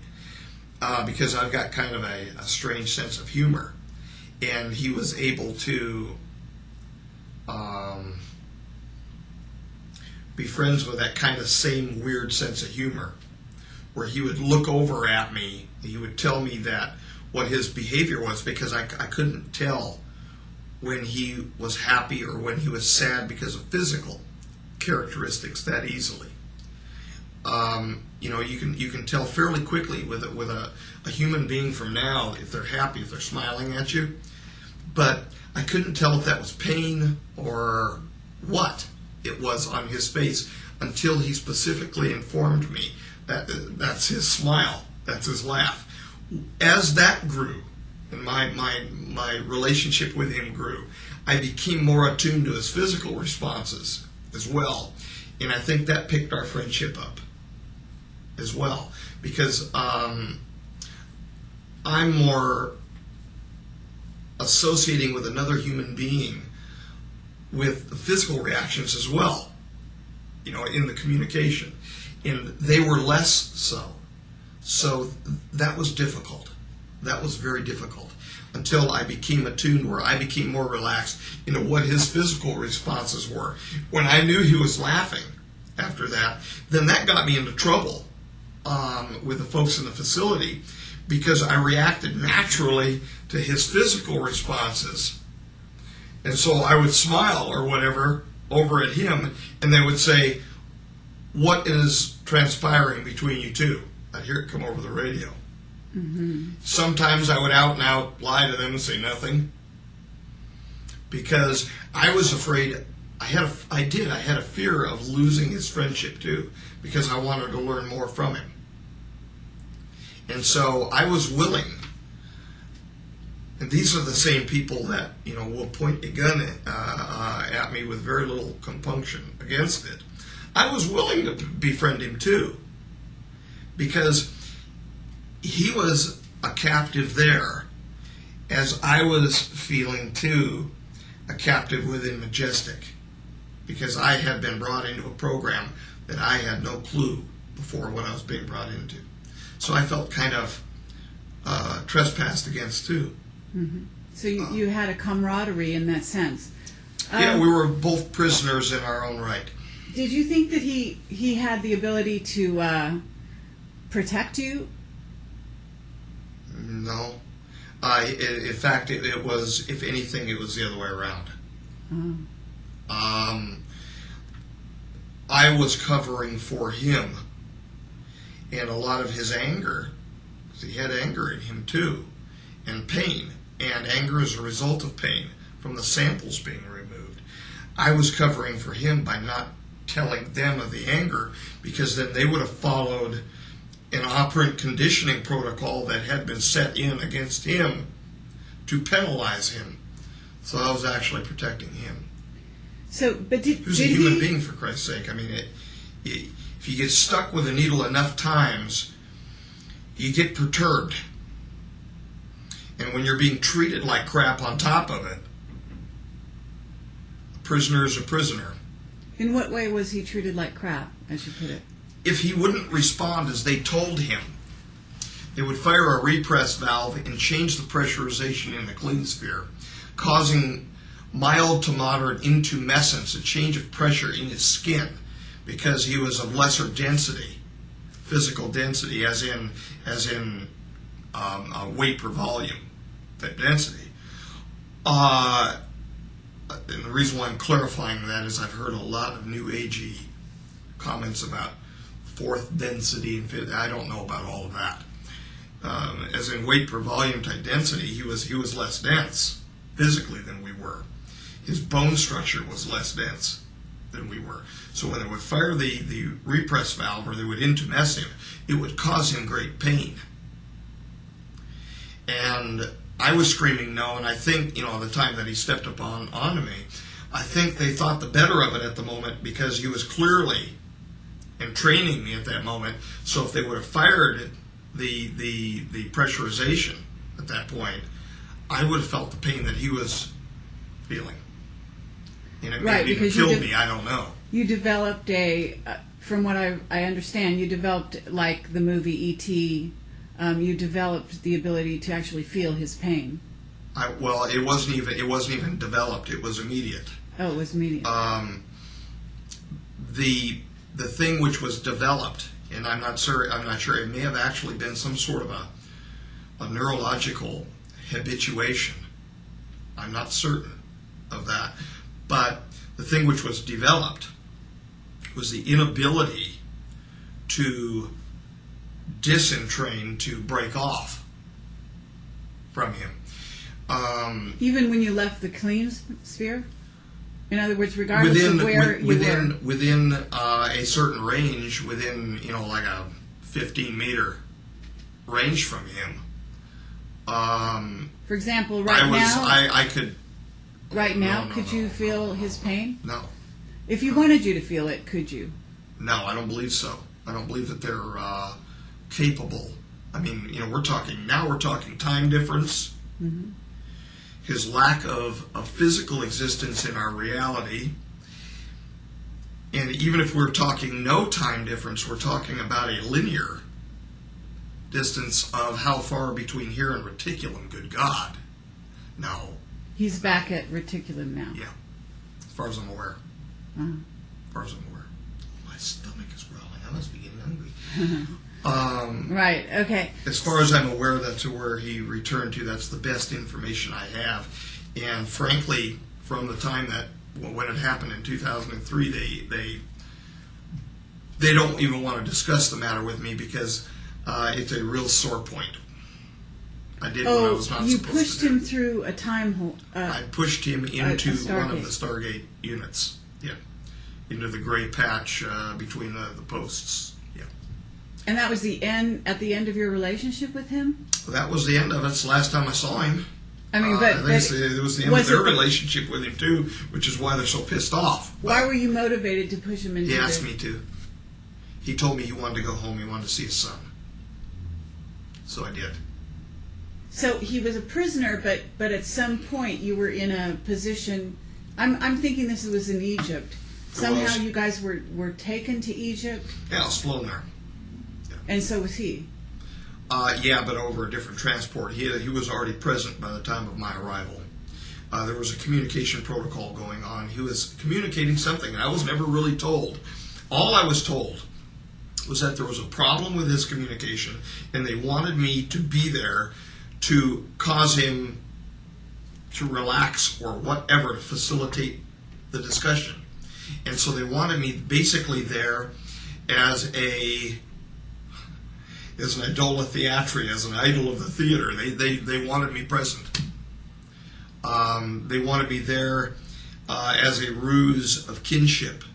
because I've got kind of a strange sense of humor, and he was able to be friends with that kind of same weird sense of humor, where he would look over at me, he would tell me that what his behavior was, because I couldn't tell when he was happy or when he was sad because of physical characteristics that easily. You can tell fairly quickly with a human being from now if they're happy, if they're smiling at you. But I couldn't tell if that was pain or what it was on his face until he specifically informed me that that's his smile, that's his laugh. As that grew, and my relationship with him grew, I became more attuned to his physical responses as well. And I think that picked our friendship up as well, because I'm more associating with another human being with the physical reactions as well, in the communication. And they were less so. So that was difficult. That was very difficult until I became attuned, where I became more relaxed what his physical responses were. When I knew he was laughing after that, then that got me into trouble with the folks in the facility, because I reacted naturally to his physical responses. And so I would smile or whatever over at him, and they would say, "What is transpiring between you two?" I'd hear it come over the radio. Mm-hmm. Sometimes I would out and out lie to them and say nothing, because I was afraid. I had a fear of losing his friendship too, because I wanted to learn more from him. And so I was willing And these are the same people that, will point a gun at me with very little compunction against it. I was willing to befriend him too, because he was a captive there, as I was feeling too a captive within Majestic, because I had been brought into a program that I had no clue before what I was being brought into. So I felt kind of trespassed against too. Mm-hmm. So you had a camaraderie in that sense. Yeah, we were both prisoners in our own right. Did you think that he had the ability to protect you? No. In fact, it was, if anything, it was the other way around. Oh. I was covering for him, and a lot of his anger, because he had anger in him too, and pain, and anger as a result of pain from the samples being removed. I was covering for him by not telling them of the anger, because then they would have followed an operant conditioning protocol that had been set in against him to penalize him. So I was actually protecting him. So, but did Who's a human being, for Christ's sake? I mean, if you get stuck with a needle enough times, you get perturbed. And when you're being treated like crap on top of it, a prisoner is a prisoner. In what way was he treated like crap, as you put it? If he wouldn't respond as they told him, they would fire a repress valve and change the pressurization in the clean sphere, causing mild to moderate intumescence, a change of pressure in his skin, because he was of lesser density, physical density, as in weight per volume, that density. And the reason why I'm clarifying that is I've heard a lot of new agey comments about fourth density and fifth. I don't know about all of that. As in weight per volume type density, he was less dense physically than we were. His bone structure was less dense than we were. So when they would fire the repress valve, or they would intumesce him, it would cause him great pain. And I was screaming no, and I think, the time that he stepped up onto me, I think they thought the better of it at the moment, because he was clearly and training me at that moment. So if they would have fired the pressurization at that point, I would have felt the pain that he was feeling. And it Right, maybe even because killed me, I don't know. You developed from what I understand, you developed, like the movie E.T., you developed the ability to actually feel his pain. Well, it wasn't even developed. It was immediate. Oh, it was immediate. The thing which was developed, and I'm not sure. It may have actually been some sort of a neurological habituation. I'm not certain of that. But the thing which was developed was the inability to disentrain, to break off from him. Even when you left the clean sphere? In other words, regardless of where you were? Within a certain range, within, like a 15-meter range from him. For example, right now? I could... Right now, could you feel his pain? No. If you wanted you to feel it, could you? No, I don't believe so. I don't believe that they're capable. I mean, we're talking time difference. Mm-hmm. His lack of physical existence in our reality. And even if we're talking no time difference, we're talking about a linear distance of how far between here and reticulum, good God. No. He's back at reticulum now. Yeah, as far as I'm aware. Uh-huh. As far as I'm aware. My stomach is growling. I must be getting hungry. Right, okay. As far as I'm aware, that's where he returned to. That's the best information I have. And frankly, from the time that, when it happened in 2003, they don't even want to discuss the matter with me, because it's a real sore point. I did what I was not supposed to do. You pushed him through a time hole. I pushed him into a one of the Stargate units. Yeah, into the gray patch between the posts. Yeah. And that was at the end of your relationship with him? That was the end of it. It's the last time I saw him. I mean, I think it was the end of their relationship with him too, which is why they're so pissed off. Why were you motivated to push him into? He asked me to. He told me he wanted to go home. He wanted to see his son. So I did. So he was a prisoner, but at some point you were in a position. I'm thinking this was in Egypt. Somehow you guys were taken to Egypt. Yeah, I was flown there. Yeah. And so was he. Yeah, but over a different transport. He was already present by the time of my arrival. There was a communication protocol going on. He was communicating something, and I was never really told. All I was told was that there was a problem with his communication, and they wanted me to be there to cause him to relax or whatever to facilitate the discussion. And so they wanted me basically there as an idola theatri, as an idol of the theater. They wanted me present. They wanted me there as a ruse of kinship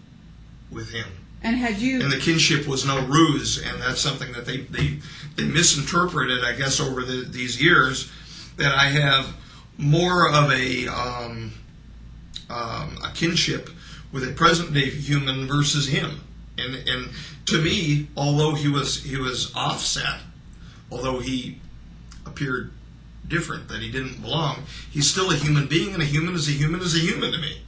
with him. And the kinship was no ruse, and that's something that they misinterpreted, I guess, over these years, that I have more of a kinship with a present-day human versus him. And to me, although he was offset, although he appeared different, that he didn't belong, he's still a human being, and a human is a human is a human to me.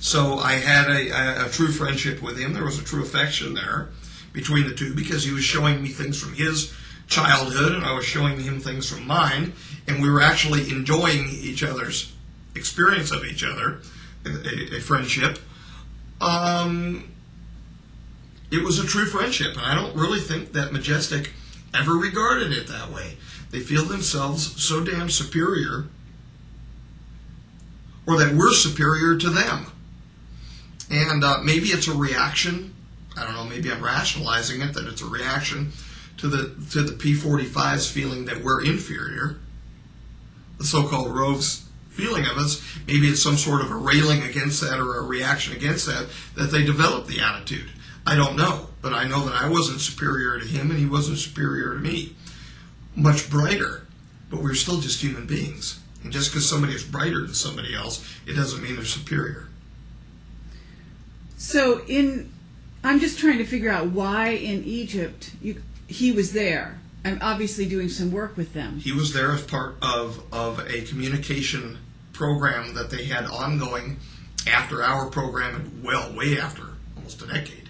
So I had a true friendship with him. There was a true affection there between the two, because he was showing me things from his childhood, and I was showing him things from mine, and we were actually enjoying each other's experience of each other, a friendship. It was a true friendship, and I don't really think that Majestic ever regarded it that way. They feel themselves so damn superior, or that we're superior to them. And maybe it's a reaction. I don't know, maybe I'm rationalizing it, that it's a reaction to the P-45's feeling that we're inferior. The so-called rogues' feeling of us. Maybe it's some sort of a railing against that, or a reaction against that they developed the attitude. I don't know, but I know that I wasn't superior to him, and he wasn't superior to me. Much brighter, but we're still just human beings. And just because somebody is brighter than somebody else, it doesn't mean they're superior. So I'm just trying to figure out why in Egypt he was there. I'm obviously doing some work with them. He was there as part of a communication program that they had ongoing after our program, way after, almost a decade.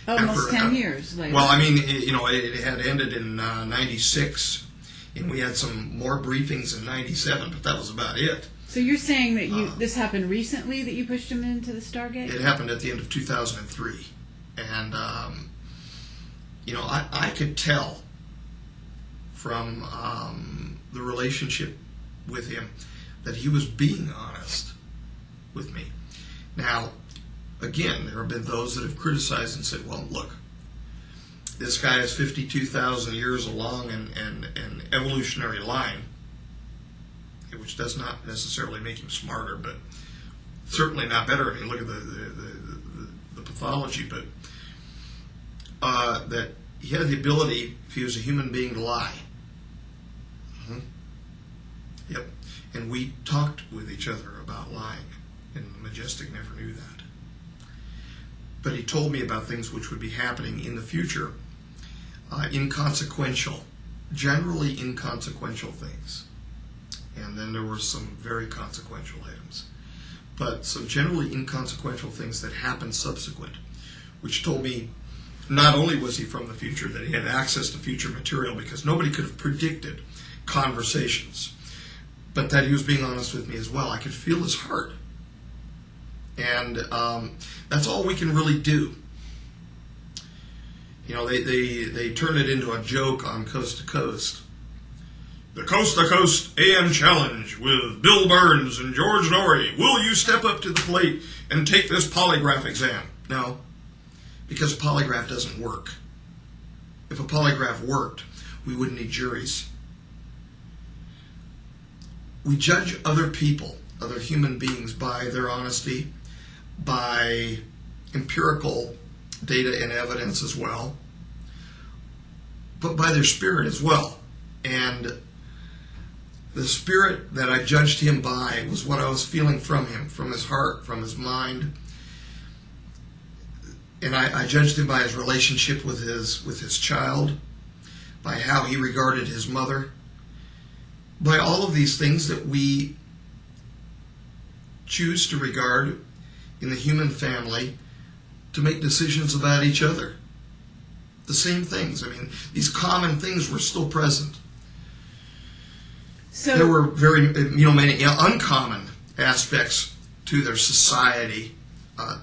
Almost 10 years later. Well, I mean, it had ended in 96, and we had some more briefings in 97, but that was about it. So you're saying that this happened recently, that you pushed him into the Stargate? It happened at the end of 2003. And, I could tell from the relationship with him that he was being honest with me. Now, again, there have been those that have criticized and said, well, look, this guy is 52,000 years along an evolutionary line, which does not necessarily make him smarter, but certainly not better. I mean, look at the pathology, but that he had the ability, if he was a human being, to lie. Mm-hmm. Yep. And we talked with each other about lying, and Majestic never knew that. But he told me about things which would be happening in the future, generally inconsequential things. And then there were some very consequential items. But some generally inconsequential things that happened subsequent, which told me not only was he from the future, that he had access to future material, because nobody could have predicted conversations, but that he was being honest with me as well. I could feel his heart. And that's all we can really do. They turn it into a joke on Coast to Coast. The Coast to Coast AM Challenge with Bill Burns and George Norrie. Will you step up to the plate and take this polygraph exam? No, because a polygraph doesn't work. If a polygraph worked, we wouldn't need juries. We judge other people, other human beings, by their honesty, by empirical data and evidence as well, but by their spirit as well. And The spirit that I judged him by was what I was feeling from him, from his heart, from his mind. And I judged him by his relationship with his child, by how he regarded his mother, by all of these things that we choose to regard in the human family to make decisions about each other. The same things. I mean, these common things were still present. So there were many uncommon aspects to their society,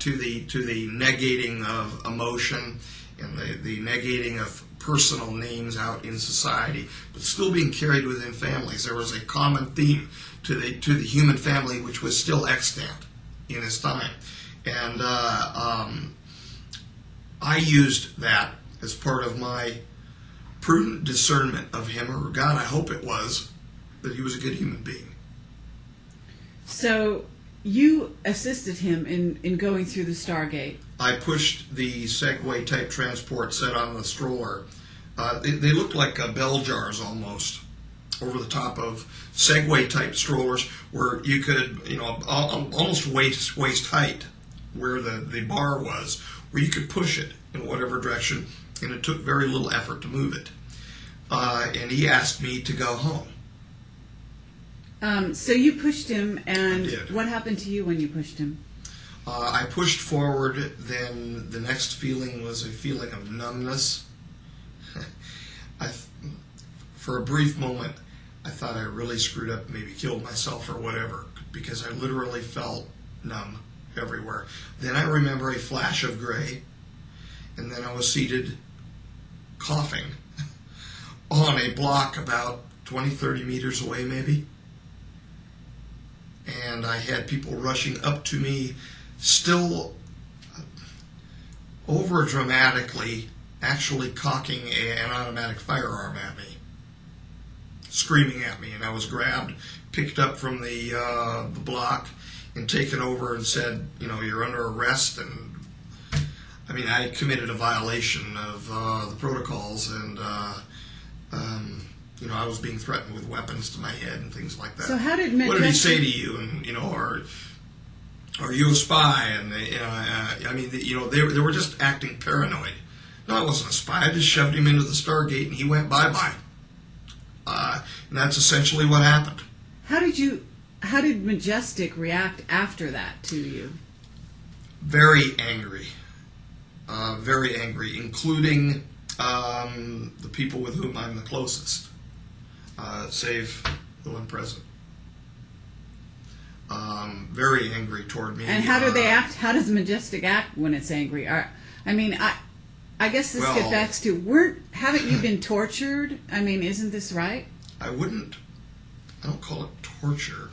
to the negating of emotion and the negating of personal names out in society, but still being carried within families. There was a common theme to the human family which was still extant in his time, and I used that as part of my prudent discernment of him, or God, I hope it was, that he was a good human being. So you assisted him in going through the Stargate. I pushed the Segway type transport set on the stroller. They looked like bell jars almost, over the top of Segway type strollers, where you could, almost waist height, where the bar was, where you could push it in whatever direction, and it took very little effort to move it. And he asked me to go home. So you pushed him, and I did. What happened to you when you pushed him? I pushed forward, then the next feeling was a feeling of numbness. For a brief moment, I thought I really screwed up, maybe killed myself or whatever, because I literally felt numb everywhere. Then I remember a flash of gray, and then I was seated, coughing, on a block about 20, 30 meters away maybe. And I had people rushing up to me, still over dramatically, actually cocking an automatic firearm at me, screaming at me. And I was grabbed, picked up from the block, and taken over and said, you're under arrest. And I committed a violation of the protocols, and I was being threatened with weapons to my head and things like that. So how did What did he say to you? And are you a spy? And they were just acting paranoid. No, I wasn't a spy. I just shoved him into the Stargate, and he went bye-bye. And that's essentially what happened. How did Majestic react after that to you? Very angry, including the people with whom I'm the closest. Save the one present. Very angry toward me. And how do they act? How does Majestic act when it's angry? I guess this gets back to haven't you been tortured? Isn't this right? I don't call it torture,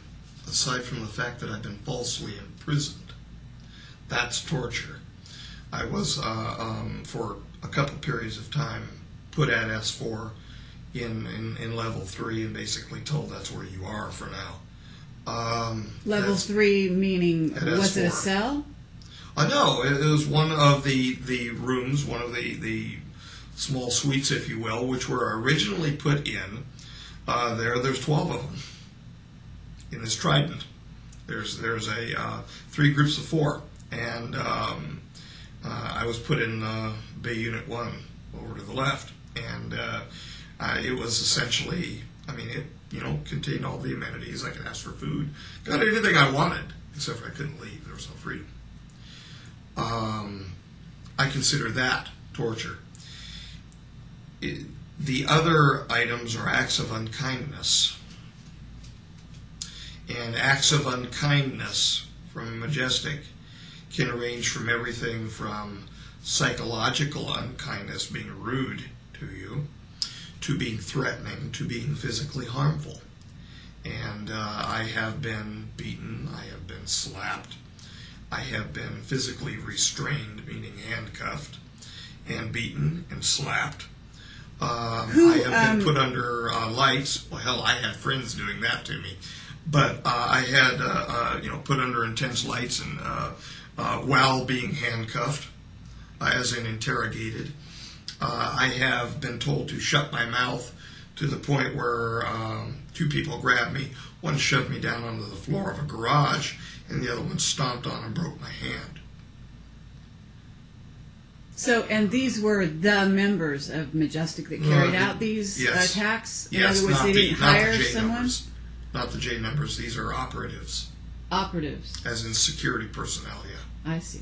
aside from the fact that I've been falsely imprisoned. That's torture. I was, for a couple periods of time, put at S4 in level 3 and basically told that's where you are for now. Level 3 meaning, was it a S4. cell? No, it was one of the rooms, one of the small suites, if you will, which were originally put in. There's 12 of them in this trident. There's 3 groups of 4, and I was put in Bay Unit 1 over to the left, and it was essentially, it contained all the amenities. I could ask for food, got anything I wanted, except for I couldn't leave. There was no freedom. I consider that torture. The other items are acts of unkindness. And acts of unkindness from Majestic can range from everything from psychological unkindness, being rude to you, to being threatening, to being physically harmful. And I have been beaten, I have been slapped, I have been physically restrained, meaning handcuffed, and beaten and slapped. I have been put under lights. Well, hell, I had friends doing that to me. But I had, put under intense lights and while being handcuffed, as in interrogated. I have been told to shut my mouth to the point where two people grabbed me. One shoved me down onto the floor of a garage, and the other one stomped on and broke my hand. So, and these were the members of Majestic that carried out these attacks? In other words, they didn't hire someone? Numbers. Not the J numbers. These are operatives. Operatives. As in security personnel, yeah. I see.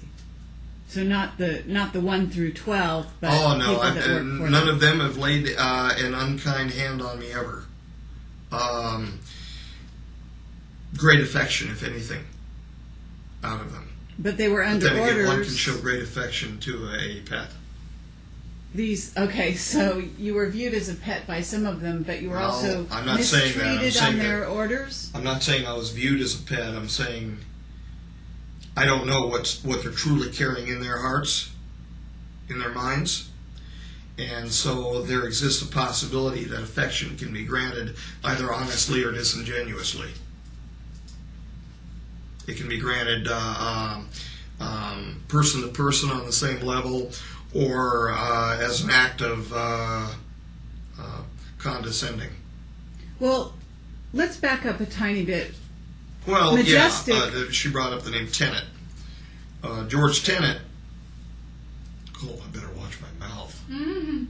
So not the 1 through 12, but oh no, people that work for none them. of them have laid an unkind hand on me ever. Great affection, if anything, out of them. But they were under then again, orders. one can show great affection to a pet. So you were viewed as a pet by some of them, but you were also I'm not saying that. I'm mistreated saying on their that. orders? I'm not saying I was viewed as a pet. I'm saying I don't know what they're truly carrying in their hearts, in their minds. And so there exists a possibility that affection can be granted either honestly or disingenuously. It can be granted person to person on the same level, or as an act of condescending. Well, let's back up a tiny bit. Well, Majestic. yeah, she brought up the name Tenet. George Tenet. Oh, I better watch my mouth. Mm-hmm.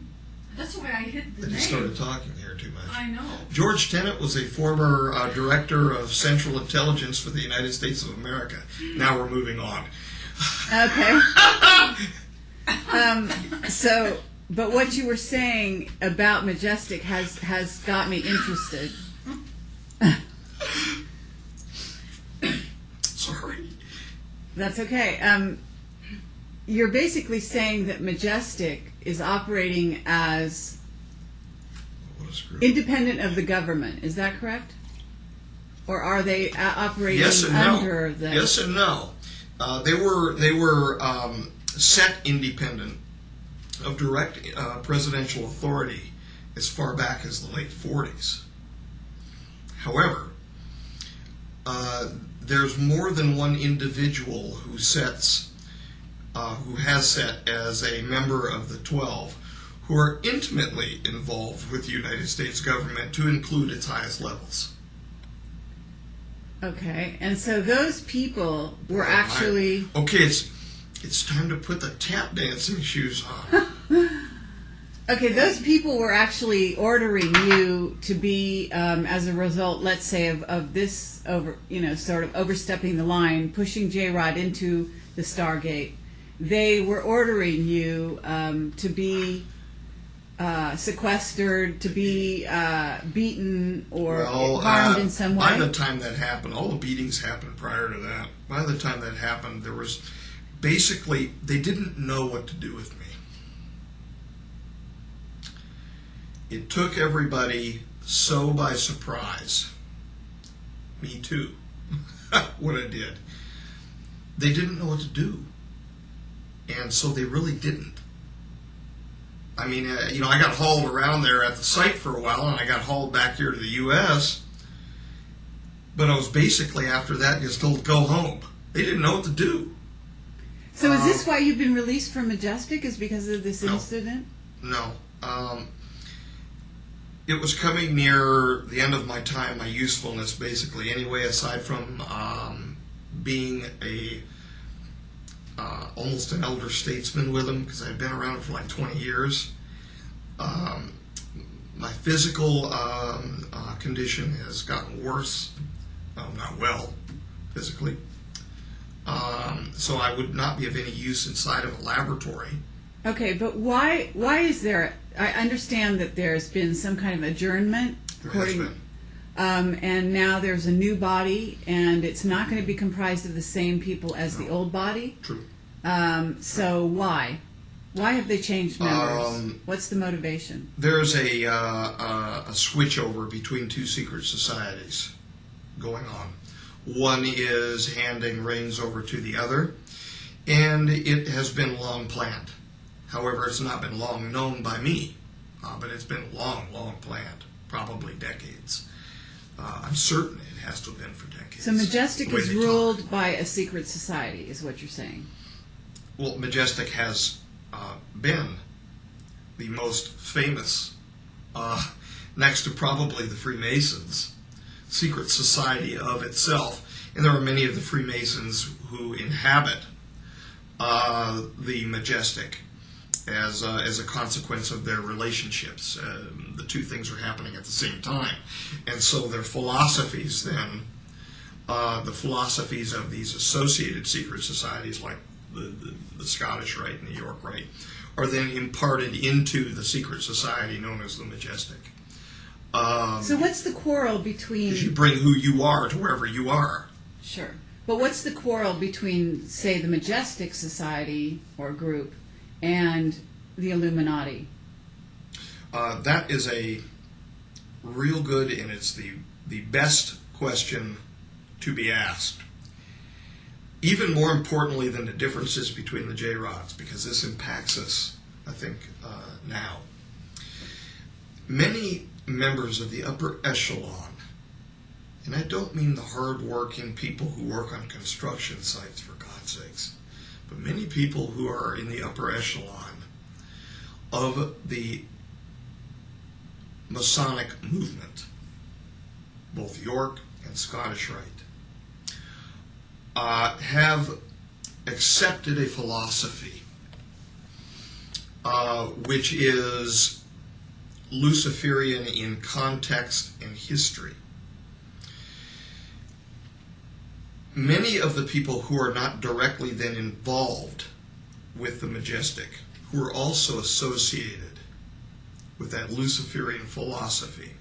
That's the way I hit the I name. just started talking here too much. I know. George Tenet was a former director of Central Intelligence for the United States of America. Now we're moving on. Okay. But what you were saying about Majestic has got me interested. Sorry. That's okay. You're basically saying that Majestic is operating as What a screw. independent of the government. Is that correct? Or are they operating Yes and under no. the... Yes and no. They were set independent of direct presidential authority as far back as the late 40s. However, there's more than one individual who has set as a member of the 12 who are intimately involved with the United States government to include its highest levels. Okay, and so those people were actually... Okay, it's time to put the tap dancing shoes on. Okay, those people were actually ordering you to be, as a result, let's say, of this sort of overstepping the line, pushing J-Rod into the Stargate. They were ordering you to be sequestered, to be beaten or harmed in some way. By the time that happened, all the beatings happened prior to that. By the time that happened, there was basically, they didn't know what to do with me. It took everybody so by surprise. Me too. What I did. They didn't know what to do. And so they really didn't. I mean, I got hauled around there at the site for a while, and I got hauled back here to the U.S., but I was basically, after that, just told to go home. They didn't know what to do. So is this why you've been released from Majestic, is because of this incident? No. It was coming near the end of my time, my usefulness, basically, anyway, aside from being almost an elder statesman with them, because I'd been around for like 20 years. My physical condition has gotten worse. I'm not well, physically. So I would not be of any use inside of a laboratory. Okay, but why is there... I understand that there's been some kind of adjournment. There has been. And now there's a new body, and it's not going to be comprised of the same people as the old body. True. So why? Why have they changed members? What's the motivation? There's a switchover between two secret societies going on. One is handing reins over to the other, and it has been long planned. However, it's not been long known by me, but it's been long planned, probably decades. I'm certain it has to have been for decades. So Majestic is ruled by a secret society, is what you're saying? Well, Majestic has been the most famous next to probably the Freemasons, secret society of itself. And there are many of the Freemasons who inhabit the Majestic as a consequence of their relationships. The two things are happening at the same time. And so their philosophies then, the philosophies of these associated secret societies like the Scottish Rite and the York Rite, are then imparted into the secret society known as the Majestic. So what's the quarrel between... Because you bring who you are to wherever you are. Sure. But what's the quarrel between, say, the Majestic Society or group and the Illuminati? That is a real good, and it's the best question to be asked. Even more importantly than the differences between the J-Rods, because this impacts us, I think, now. Many members of the upper echelon, and I don't mean the hard-working people who work on construction sites, for God's sakes, but many people who are in the upper echelon of the Masonic movement, both York and Scottish Rite, have accepted a philosophy which is Luciferian in context and history. Many of the people who are not directly then involved with the Majestic, who are also associated with that Luciferian philosophy,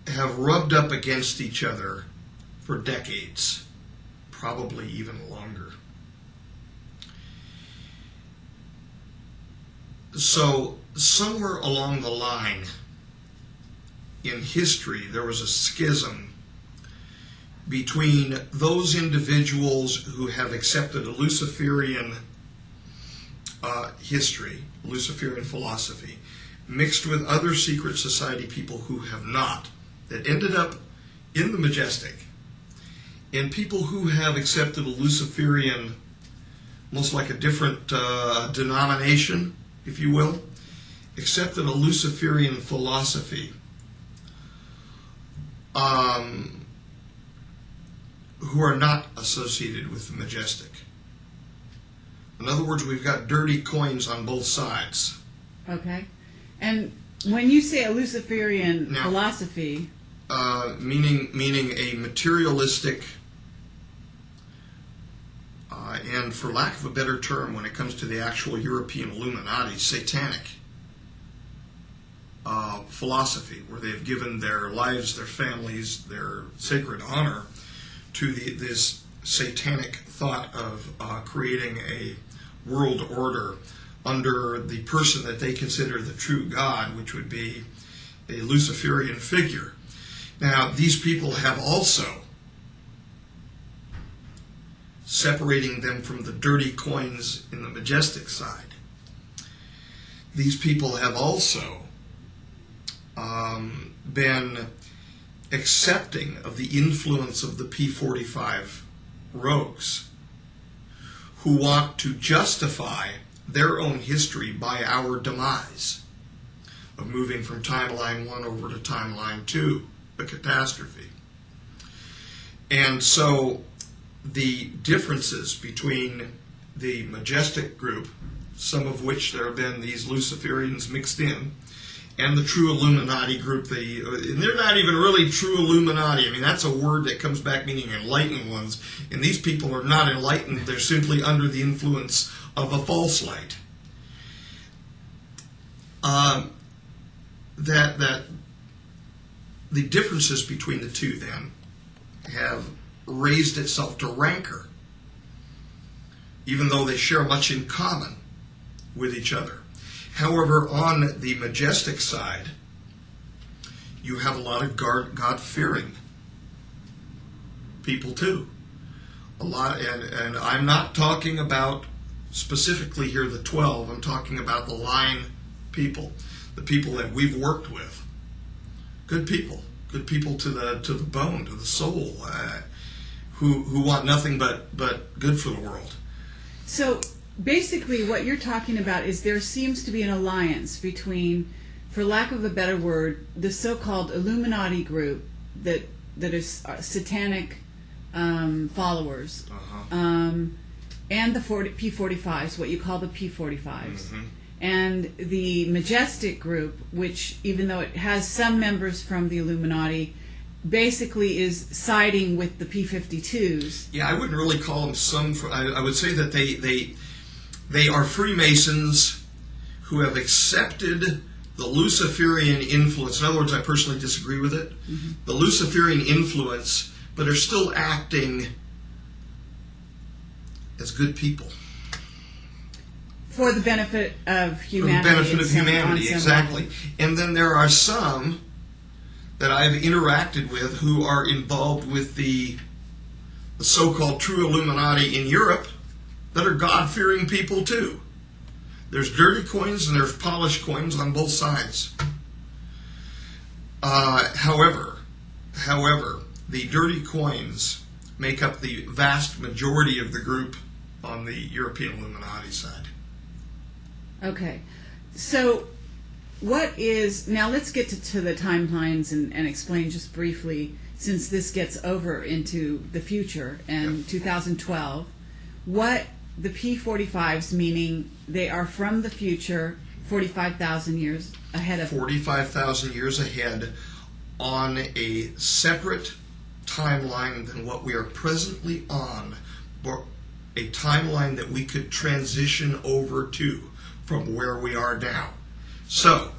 have rubbed up against each other for decades, probably even longer. So somewhere along the line in history, there was a schism between those individuals who have accepted a Luciferian history, Luciferian philosophy, mixed with other secret society people who have not, that ended up in the Majestic. And people who have accepted a Luciferian, almost like a different denomination, if you will, accepted a Luciferian philosophy, who are not associated with the Majestic. In other words, we've got dirty coins on both sides. Okay. And when you say a Luciferian Now, philosophy... meaning a materialistic, and for lack of a better term, when it comes to the actual European Illuminati, satanic philosophy, where they've given their lives, their families, their sacred honor to this satanic thought of creating a world order under the person that they consider the true God, which would be a Luciferian figure. Now, these people have also, separating them from the dirty coins in the Majestic side, these people have also been accepting of the influence of the P45 rogues, who want to justify their own history by our demise of moving from timeline 1 over to timeline 2, a catastrophe. And so the differences between the Majestic group, some of which there have been these Luciferians mixed in, and the true Illuminati group, and they're not even really true Illuminati. I mean, that's a word that comes back meaning enlightened ones, and these people are not enlightened. They're simply under the influence of a false light. That the differences between the two then have raised itself to rancor, even though they share much in common with each other. However, on the Majestic side, you have a lot of God-fearing people too. A lot, and I'm not talking about specifically here the 12. I'm talking about the line people, the people that we've worked with. Good people to the bone, to the soul, who want nothing but good for the world. So basically what you're talking about is there seems to be an alliance between, for lack of a better word, the so-called Illuminati group that is satanic followers, and the P45s, what you call the P45s, and the Majestic group, which, even though it has some members from the Illuminati, basically is siding with the P52s. Yeah, I wouldn't really call them some. I would say that they are Freemasons who have accepted the Luciferian influence. In other words, I personally disagree with it. The Luciferian influence, but are still acting as good people. For the benefit of humanity. For the benefit of humanity, exactly. Level. And then there are some that I've interacted with who are involved with the so-called true Illuminati in Europe that are God-fearing people too. There's dirty coins and there's polished coins on both sides. However, the dirty coins make up the vast majority of the group on the European Illuminati side. Okay. So now let's get to the timelines and explain just briefly, since this gets over into the future and 2012, what the P45s, meaning they are from the future 45,000 years ahead of 45,000 years ahead on a separate timeline than what we are presently on, or a timeline that we could transition over to from where we are now. So,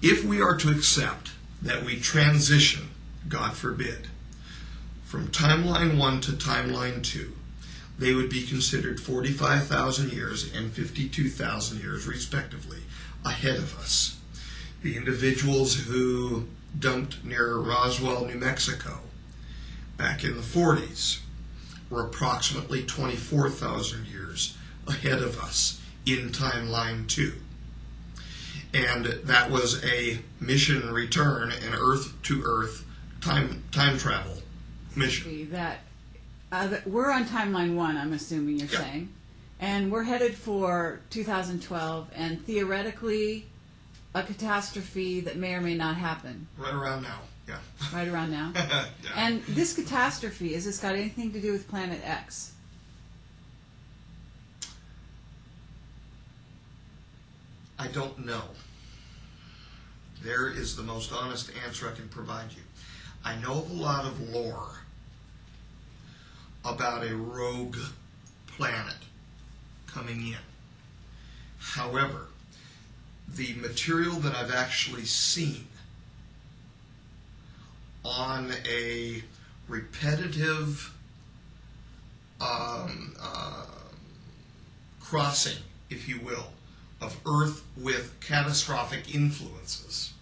if we are to accept that we transition, God forbid, from timeline 1 to timeline 2, they would be considered 45,000 years and 52,000 years, respectively, ahead of us. The individuals who dumped near Roswell, New Mexico, back in the 40s, were approximately 24,000 years ahead of us in timeline 2. And that was a mission return, an Earth-to-Earth time travel mission. That we're on timeline 1, I'm assuming you're saying, and we're headed for 2012, and theoretically a catastrophe that may or may not happen. Right around now, yeah. Right around now. Yeah. And this catastrophe, has this got anything to do with Planet X? I don't know. There is the most honest answer I can provide you. I know of a lot of lore about a rogue planet coming in. However, the material that I've actually seen on a repetitive crossing, if you will, of Earth with catastrophic influences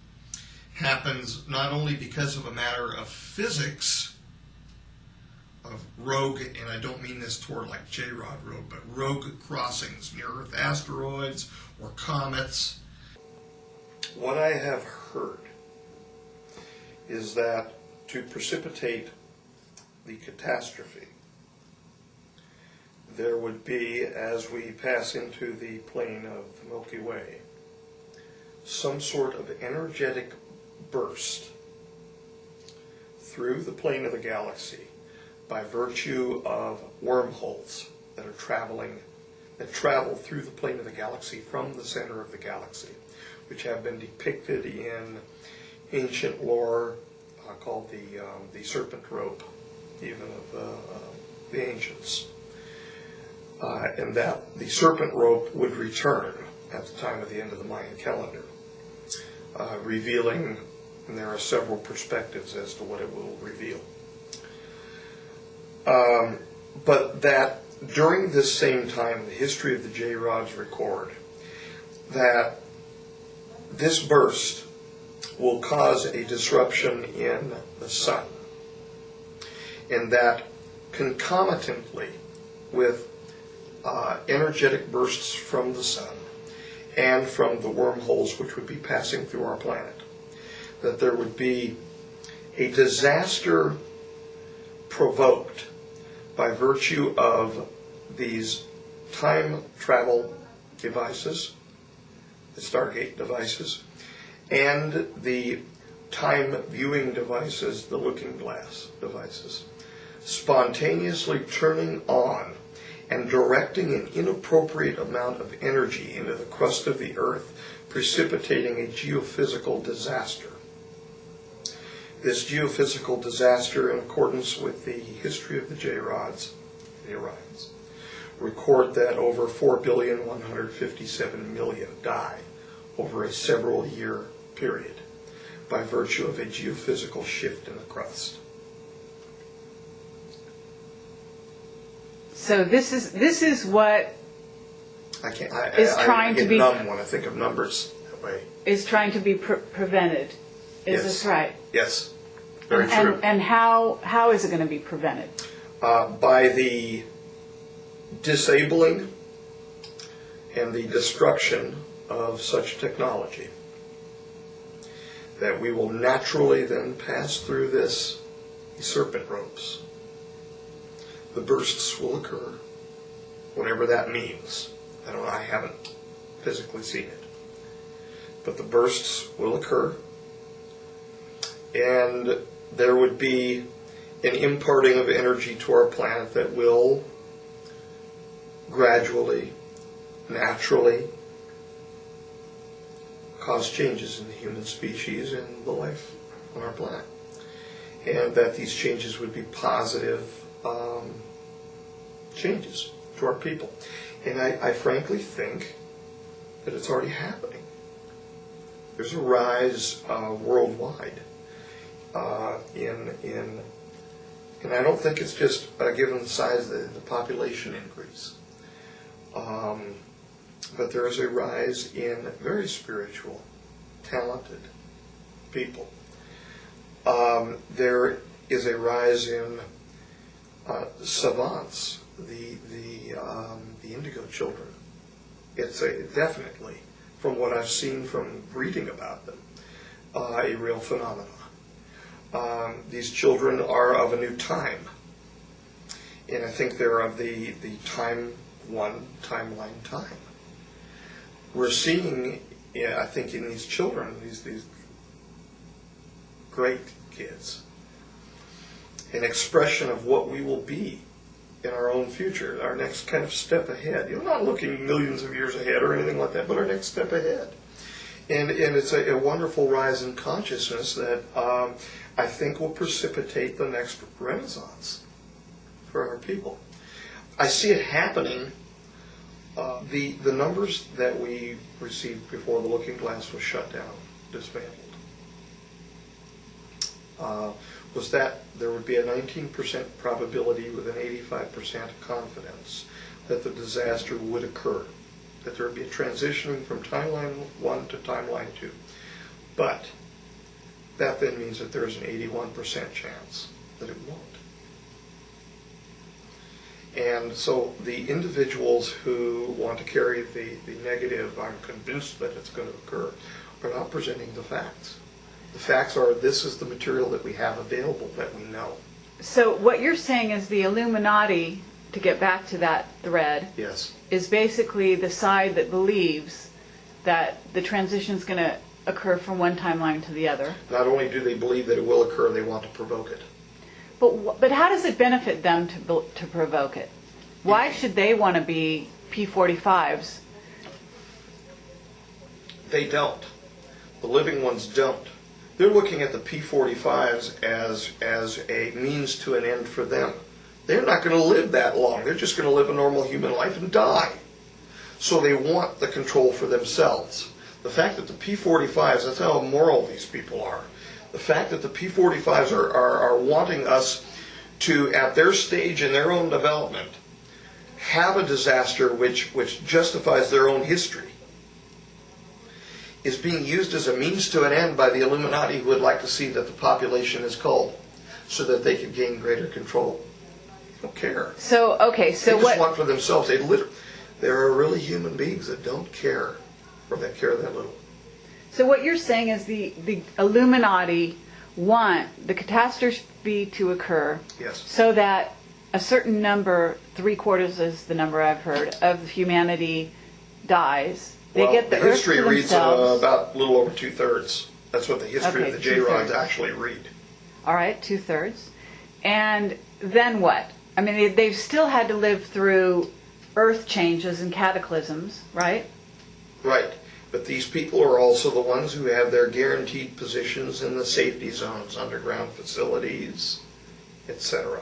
happens not only because of a matter of physics, of rogue, and I don't mean this toward like J-Rod rogue, but rogue crossings near Earth asteroids or comets. What I have heard is that to precipitate the catastrophe, there would be, as we pass into the plane of the Milky Way, some sort of energetic burst through the plane of the galaxy by virtue of wormholes that travel through the plane of the galaxy from the center of the galaxy, which have been depicted in ancient lore called the serpent rope, even of the ancients. And that the serpent rope would return at the time of the end of the Mayan calendar, revealing, and there are several perspectives as to what it will reveal. But that during this same time, the history of the J-Rods record that this burst will cause a disruption in the sun, and that concomitantly with energetic bursts from the sun and from the wormholes which would be passing through our planet, that there would be a disaster provoked by virtue of these time travel devices, the Stargate devices, and the time viewing devices, the looking glass devices, spontaneously turning on and directing an inappropriate amount of energy into the crust of the earth, precipitating a geophysical disaster. This geophysical disaster, in accordance with the history of the J-rods, the Orions, record that over 4,157,000,000 die over a several-year period by virtue of a geophysical shift in the crust. So this is what I get numb when I think of numbers that way. Is trying to be prevented. Is this right? Yes, very true. And how is it going to be prevented? By the disabling and the destruction of such technology, that we will naturally then pass through this serpent ropes. The bursts will occur, whatever that means. I don't know, I haven't physically seen it. But the bursts will occur, and there would be an imparting of energy to our planet that will gradually, naturally cause changes in the human species and the life on our planet. And that these changes would be positive changes to our people. And I frankly think that it's already happening. There's a rise worldwide and I don't think it's just given the size of the population increase. But there is a rise in very spiritual, talented people. There is a rise in savants, the indigo children. It's definitely, from what I've seen from reading about them, a real phenomenon. These children are of a new time, and I think they're of the timeline time. We're seeing, I think, in these children, these great kids, an expression of what we will be in our own future, our next kind of step ahead. You're not looking millions of years ahead or anything like that, but our next step ahead. And it's a wonderful rise in consciousness that I think will precipitate the next renaissance for our people. I see it happening. The numbers that we received before the looking glass was shut down, dismantled, was that there would be a 19% probability with an 85% confidence that the disaster would occur, that there would be a transitioning from timeline 1 to timeline 2. But that then means that there's an 81% chance that it won't. And so the individuals who want to carry the negative, I'm convinced that it's going to occur, are not presenting the facts. The facts are, this is the material that we have available that we know. So what you're saying is the Illuminati, to get back to that thread, Yes. is basically the side that believes that the transition is going to occur from one timeline to the other. Not only do they believe that it will occur, they want to provoke it. But how does it benefit them to provoke it? Why should they want to be P45s? They don't. The living ones don't. They're looking at the P45s as a means to an end for them. They're not going to live that long. They're just going to live a normal human life and die. So they want the control for themselves. The fact that the P45s, that's how immoral these people are. The fact that the P45s are wanting us to, at their stage in their own development, have a disaster which justifies their own history, is being used as a means to an end by the Illuminati, who would like to see that the population is culled so that they can gain greater control. They don't care. So, okay, so they just what... want for themselves. There are really human beings that don't care, or that care that little. So what you're saying is the Illuminati want the catastrophe to occur, Yes. so that a certain number, 3/4 is the number I've heard, of humanity dies, They get the Earth history to reads themselves. about a little over 2/3. That's what the history Okay, of the J-rods 2/3. actually read. All right, 2/3. And then what? I mean, they've still had to live through Earth changes and cataclysms, right? Right. But these people are also the ones who have their guaranteed positions in the safety zones, underground facilities, etc.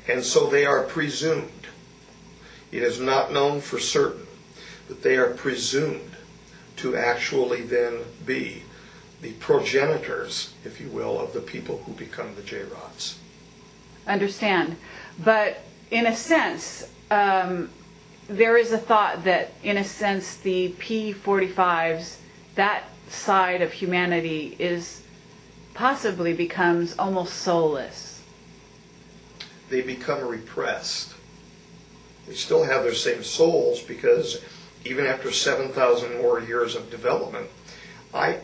And so they are presumed. It is not known for certain, but they are presumed to actually then be the progenitors, if you will, of the people who become the J-rods. Understand. But in a sense, there is a thought that, in a sense, the P45s, that side of humanity, is possibly becomes almost soulless. They become repressed. They still have their same souls because even after 7,000 more years of development, I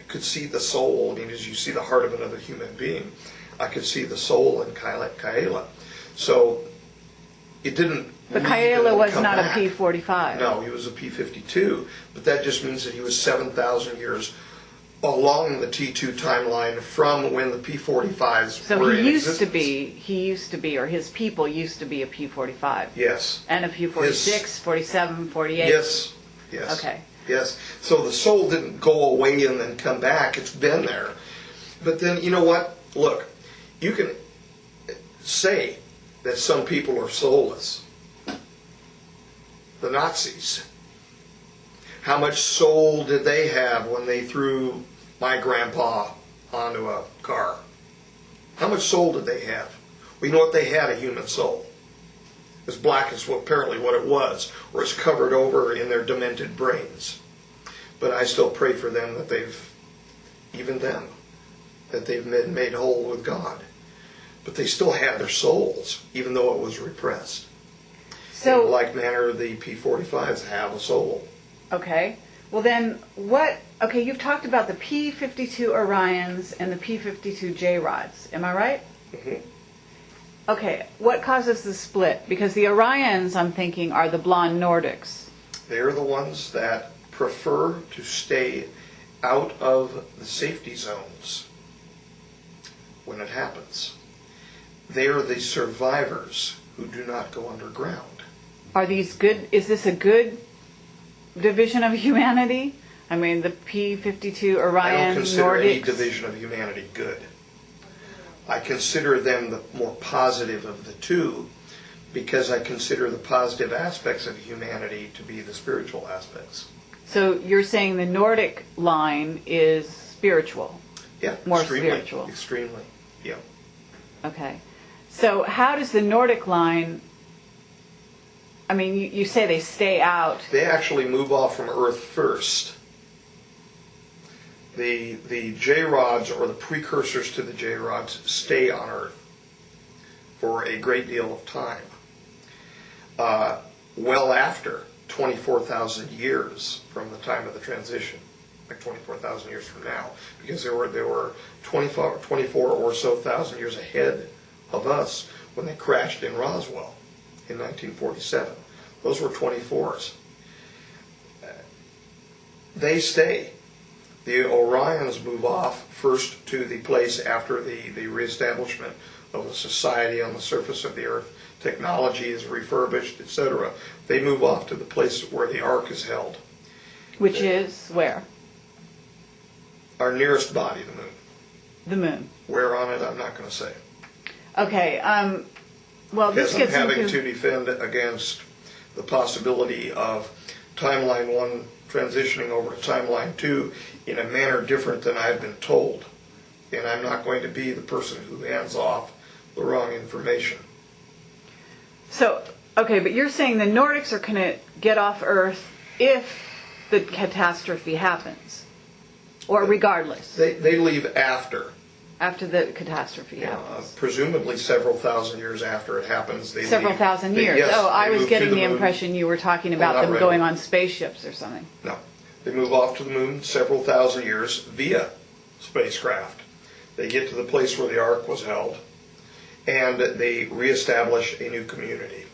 could see the soul. I mean, as you see the heart of another human being, I could see the soul in Kaela. So it didn't. But Kaela was come not back. a P45. No, he was a P52. But that just means that he was 7,000 years along the T2 timeline from when the P45s So were he in used existence. to be, or his people used to be a P45. Yes. And a P46, 47, 48. Yes. Yes. Okay. Yes. So the soul didn't go away and then come back. It's been there. But then, you know what? Look, you can say that some people are soulless. The Nazis. How much soul did they have when they threw my grandpa onto a car? How much soul did they have? We know what they had, a human soul. As black as apparently what it was, or as covered over in their demented brains. But I still pray for them that they've been made whole with God. But they still had their souls, even though it was repressed. So, In like manner, the P45s have a soul. okay. Well then, okay, you've talked about the P52 Orions and the P52 J-Rods. Am I right? Mm-hmm. Okay, what causes the split? Because the Orions, I'm thinking, are the blonde Nordics. They're the ones that prefer to stay out of the safety zones when it happens. They are the survivors who do not go underground. Are these good? Is this a good division of humanity? I mean, the P52 I Orion don't consider any Nordics. division of humanity good. I consider them the more positive of the two because I consider the positive aspects of humanity to be the spiritual aspects. So you're saying the Nordic line is spiritual? Yeah, More extremely, spiritual. Extremely, yeah. Okay. So how does the Nordic line, I mean, you say they stay out. They actually move off from Earth first. The J-rods, or the precursors to the J-rods, stay on Earth for a great deal of time. Well after 24,000 years from the time of the transition, like 24,000 years from now, because there were 24 or so thousand years ahead of us when they crashed in Roswell in 1947. Those were 24s. They stay. The Orions move off first to the place after the reestablishment of a society on the surface of the Earth. Technology is refurbished, etc. They move off to the place where the Ark is held. Which is where? Our nearest body, the moon. The moon. Where on it, I'm not going to say. Okay. Well, this Because I'm gets having into... to defend against the possibility of timeline 1 transitioning over to timeline 2 in a manner different than I've been told. And I'm not going to be the person who hands off the wrong information. So, okay, but you're saying the Nordics are going to get off Earth if the catastrophe happens, or regardless, They leave after. after the catastrophe happens. Presumably several thousand years after it happens. They Several leave. thousand years. Yes, I they was move getting to the moon. impression you were talking about not them really. going on spaceships or something. No. They move off to the moon several thousand years via spacecraft. They get to the place where the Ark was held, and they reestablish a new community.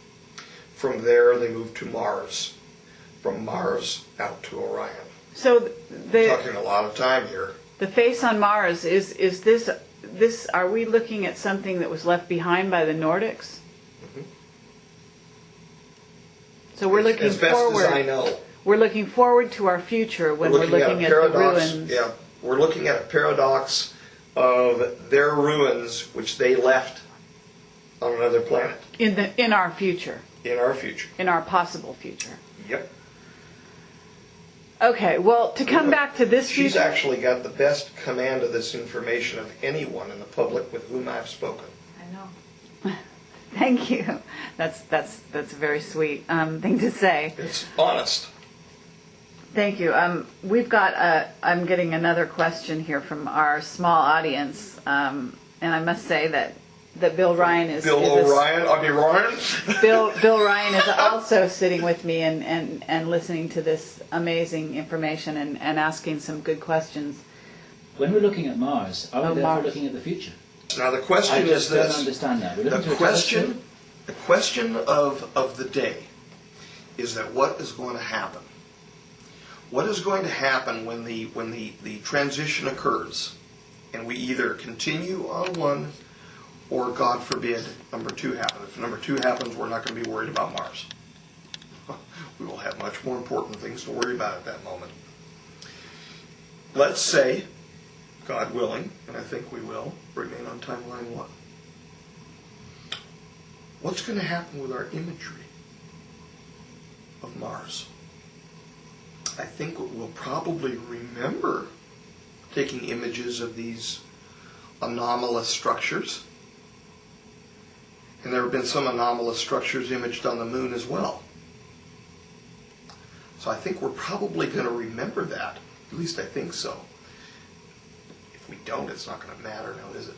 From there, they move to Mars. from Mars out to Orion. So Talking a lot of time here. the face on Mars is this? Are we looking at something that was left behind by the Nordics? Mm-hmm. So we're looking as best forward. as I know. We're looking forward to our future when we're looking at the ruins. Yeah, we're looking at a paradox of their ruins, which they left on another planet. In our future. In our future. In our possible future. Yep. Okay, well, to come back to this She's future. actually got the best command of this information of anyone in the public with whom I've spoken. I know. Thank you. That's a very sweet thing to say. It's honest. Thank you. We've got. I'm getting another question here from our small audience, and I must say that Bill Ryan is. Bill O'Ryan. I mean Ryan. Bill Ryan is also sitting with me and listening to this amazing information and asking some good questions. When we're looking at Mars, are we therefore Mars. looking at the future? Now the question I is just this. don't understand that. We're looking to The a telescope. question of the day is that what is going to happen? What is going to happen when the transition occurs, and we either continue on one, or God forbid, number two happens. If number two happens, we're not going to be worried about Mars. We will have much more important things to worry about at that moment. Let's say, God willing, and I think we will, remain on timeline one. What's going to happen with our imagery of Mars? I think we'll probably remember taking images of these anomalous structures. And there have been some anomalous structures imaged on the moon as well. So I think we're probably going to remember that. At least I think so. If we don't, it's not going to matter now, is it?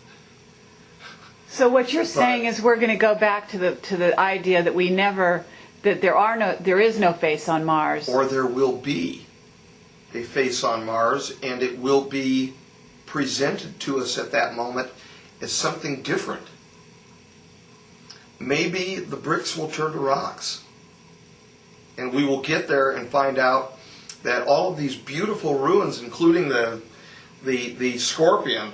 So what you're saying is we're going to go back to the idea that there is no face on Mars. Or there will be a face on Mars, and it will be presented to us at that moment as something different. Maybe the bricks will turn to rocks, and we will get there and find out that all of these beautiful ruins, including the scorpion.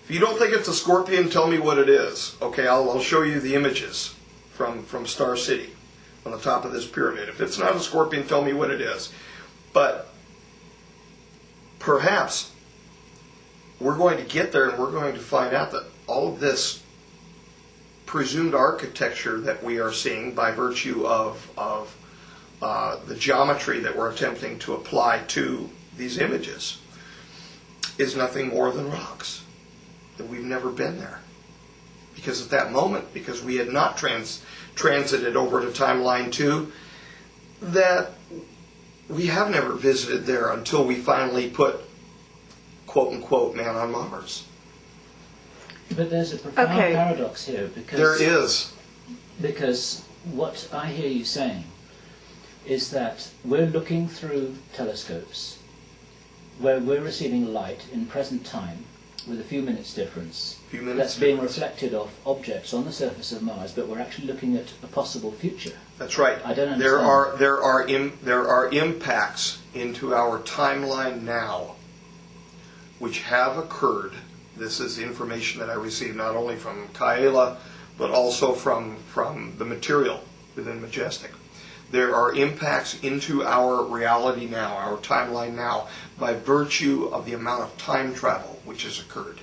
If you don't think it's a scorpion, tell me what it is. Okay, I'll show you the images from Star City on the top of this pyramid. If it's not a scorpion, tell me what it is. But perhaps we're going to get there and we're going to find out that all of this presumed architecture that we are seeing by virtue of the geometry that we're attempting to apply to these images is nothing more than rocks. That we've never been there. Because at that moment, because we had not transited over to timeline 2, that we have never visited there until we finally put, quote unquote, man on Mars. But there's a profound paradox here, because there is. Because what I hear you saying is that we're looking through telescopes where we're receiving light in present time with a few minutes difference. That's being reflected off objects on the surface of Mars, but we're actually looking at a possible future. That's right. I don't understand. There are impacts into our timeline now which have occurred. This is information that I received not only from CAMELOT, but also from the material within Majestic. There are impacts into our reality now, our timeline now, by virtue of the amount of time travel which has occurred.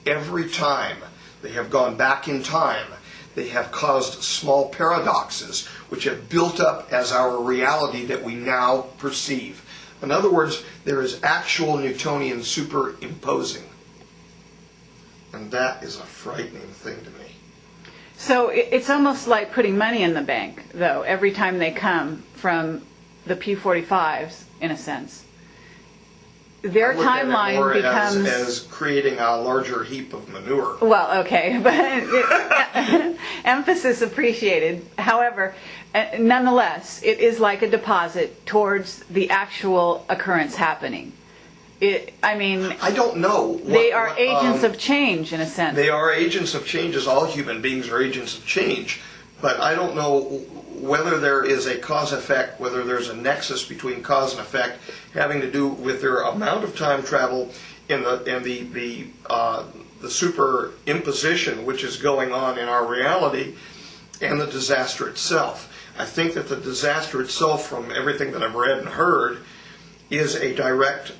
Every time they have gone back in time, they have caused small paradoxes which have built up as our reality that we now perceive. In other words, there is actual Newtonian superimposing. And that is a frightening thing to me. So it's almost like putting money in the bank, though, every time they come from the P45s, in a sense. Their timeline becomes as creating a larger heap of manure. Well, okay, but emphasis appreciated. However, nonetheless, it is like a deposit towards the actual occurrence happening. I don't know. They are agents of change, in a sense. They are agents of change, as all human beings are agents of change. But I don't know whether there is a cause-effect, whether there's a nexus between cause and effect having to do with their amount of time travel and the superimposition which is going on in our reality and the disaster itself. I think that the disaster itself, from everything that I've read and heard, is a direct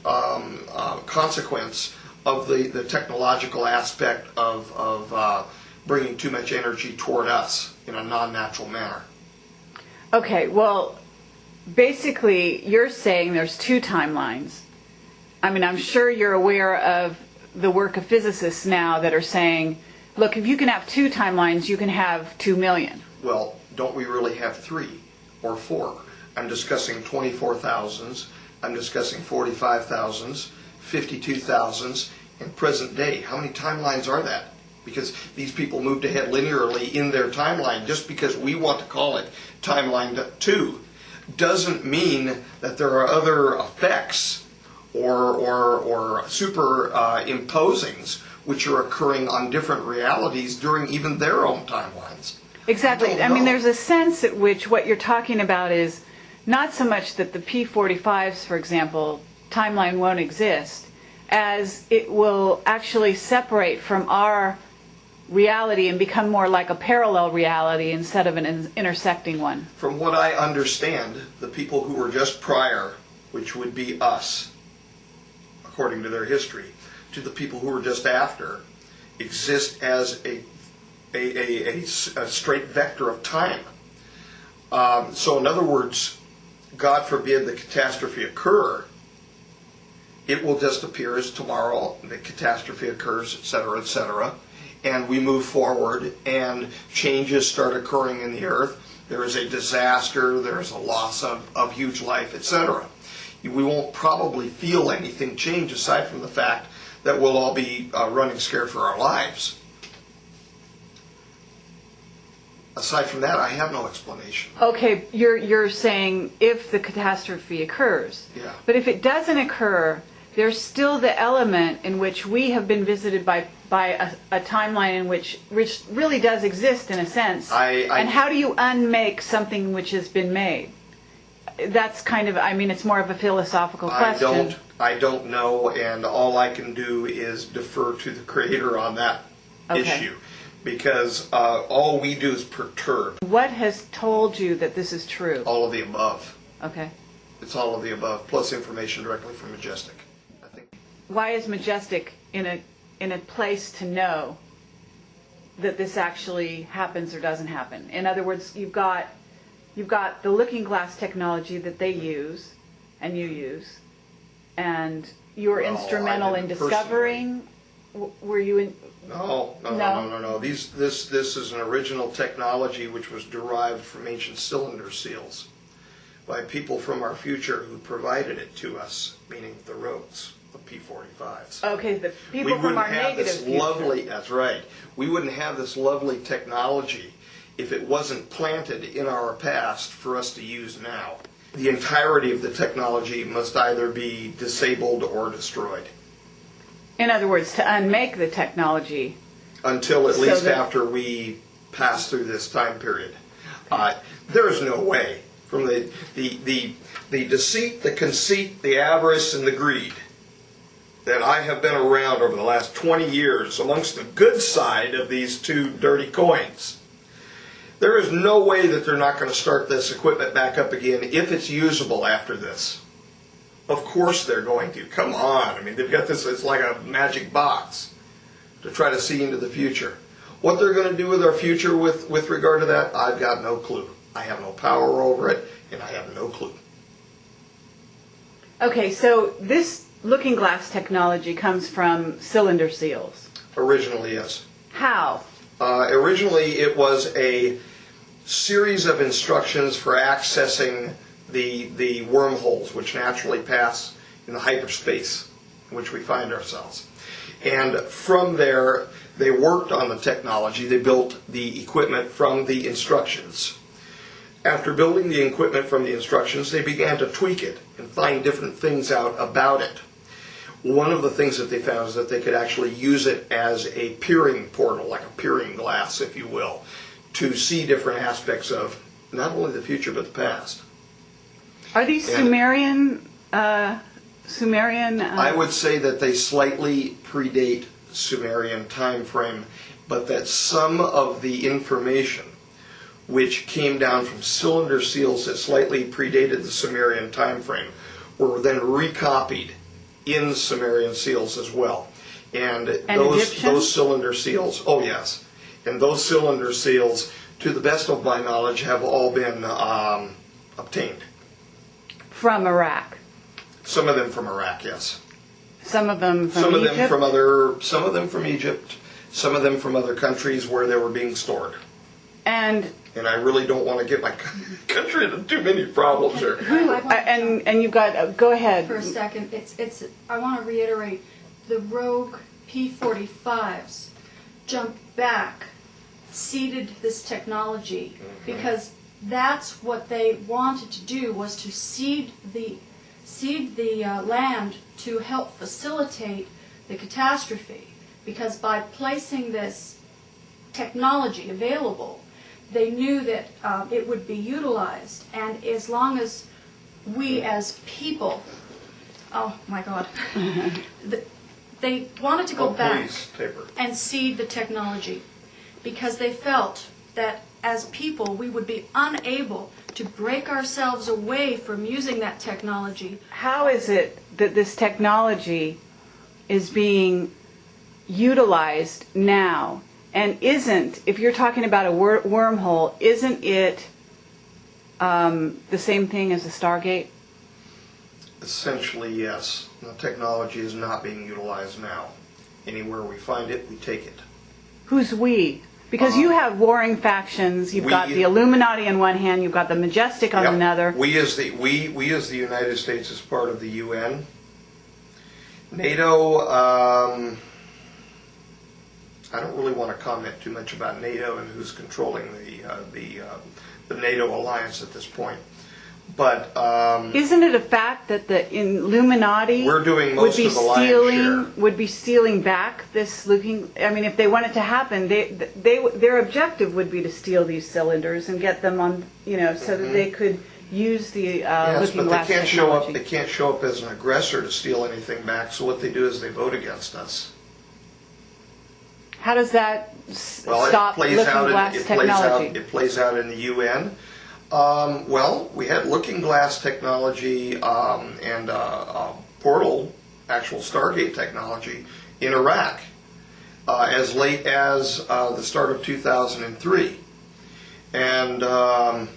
consequence of the technological aspect of bringing too much energy toward us in a non-natural manner. Okay, well, basically, you're saying there's two timelines. I mean, I'm sure you're aware of the work of physicists now that are saying, look, if you can have two timelines, you can have 2 million. Well, don't we really have 3 or 4? I'm discussing 24,000s, I'm discussing 45,000s, 52,000s, and present day. How many timelines are that? Because these people moved ahead linearly in their timeline. Just because we want to call it timeline 2 doesn't mean that there are other effects or superimposings which are occurring on different realities during even their own timelines. Exactly. I mean, there's a sense at which what you're talking about is not so much that the P45s, for example, timeline won't exist, as it will actually separate from our reality and become more like a parallel reality instead of an intersecting one. From what I understand, the people who were just prior, which would be us, according to their history, to the people who were just after, exist as a straight vector of time. So in other words, God forbid the catastrophe occur, it will just appear as tomorrow the catastrophe occurs, etc., and we move forward and changes start occurring in the earth. There is a disaster, there is a loss of huge life, etc. We won't probably feel anything change aside from the fact that we'll all be running scared for our lives. Aside from that, I have no explanation. Okay, you're saying if the catastrophe occurs. Yeah. But if it doesn't occur, there's still the element in which we have been visited by a timeline in which really does exist in a sense. And how do you unmake something which has been made? That's kind of, I mean, it's more of a philosophical question. I don't know, and all I can do is defer to the Creator on that issue. Because all we do is perturb. What has told you that this is true? All of the above. Okay. It's all of the above, plus information directly from Majestic, I think. Why is Majestic in a place to know that this actually happens or doesn't happen? In other words, you've got the looking glass technology that they use and you use, and you were instrumental in discovering. Were you in? No. This is an original technology which was derived from ancient cylinder seals by people from our future who provided it to us, meaning the rogues, the P45s. Okay, the people from our negative future. That's right. We wouldn't have this lovely technology if it wasn't planted in our past for us to use now. The entirety of the technology must either be disabled or destroyed. In other words, to unmake the technology. Until at least after we pass through this time period. There is no way. From the deceit, the conceit, the avarice, and the greed that I have been around over the last 20 years amongst the good side of these two dirty coins, there is no way that they're not going to start this equipment back up again if it's usable after this. Of course they're going to. Come on. I mean, they've got this, it's like a magic box to try to see into the future. What they're going to do with our future with regard to that, I've got no clue. I have no power over it, and I have no clue. Okay, so this looking glass technology comes from cylinder seals. Originally, yes. How? Originally, it was a series of instructions for accessing the wormholes which naturally pass in the hyperspace in which we find ourselves. And from there, they worked on the technology. They built the equipment from the instructions. After building the equipment from the instructions, they began to tweak it and find different things out about it. One of the things that they found is that they could actually use it as a peering portal, like a peering glass, if you will, to see different aspects of not only the future but the past. Are these And Sumerian? I would say that they slightly predate Sumerian time frame, but that some of the information which came down from cylinder seals that slightly predated the Sumerian time frame were then recopied in Sumerian seals as well. And those cylinder seals, oh yes, and those cylinder seals, to the best of my knowledge, have all been obtained. From Iraq. Some of them from Iraq, yes. Some of them from Some of Egypt? them from Egypt, some of them from other countries where they were being stored. And I really don't want to get my country into too many problems here. and you've got go ahead. For a second, it's. I want to reiterate, the Rogue P-45s jumped back, seeded this technology, because that's what they wanted to do, was to seed the land to help facilitate the catastrophe. Because by placing this technology available, they knew that it would be utilized, and as long as we as people, oh my God, they wanted to go back and seed the technology, because they felt that as people we would be unable to break ourselves away from using that technology. How is it that this technology is being utilized now? And isn't, if you're talking about a wormhole, isn't it the same thing as a Stargate? Essentially, yes. The technology is not being utilized now. Anywhere we find it, we take it. Who's we? Because you have warring factions. You've got the Illuminati on one hand. You've got the Majestic on another. We as the United States, as part of the UN, NATO. I don't really want to comment too much about NATO and who's controlling the NATO alliance at this point. But isn't it a fact that the Illuminati we're doing most of the lion's share. Would be stealing back this looking? I mean, if they want it to happen, their objective would be to steal these cylinders and get them on, so that they could use the looking glass technology. They can't show up as an aggressor to steal anything back. So what they do is they vote against us. How does that stop looking glass technology? It plays out in the UN. Well, we had looking glass technology and portal, actual Stargate technology in Iraq as late as the start of 2003. And a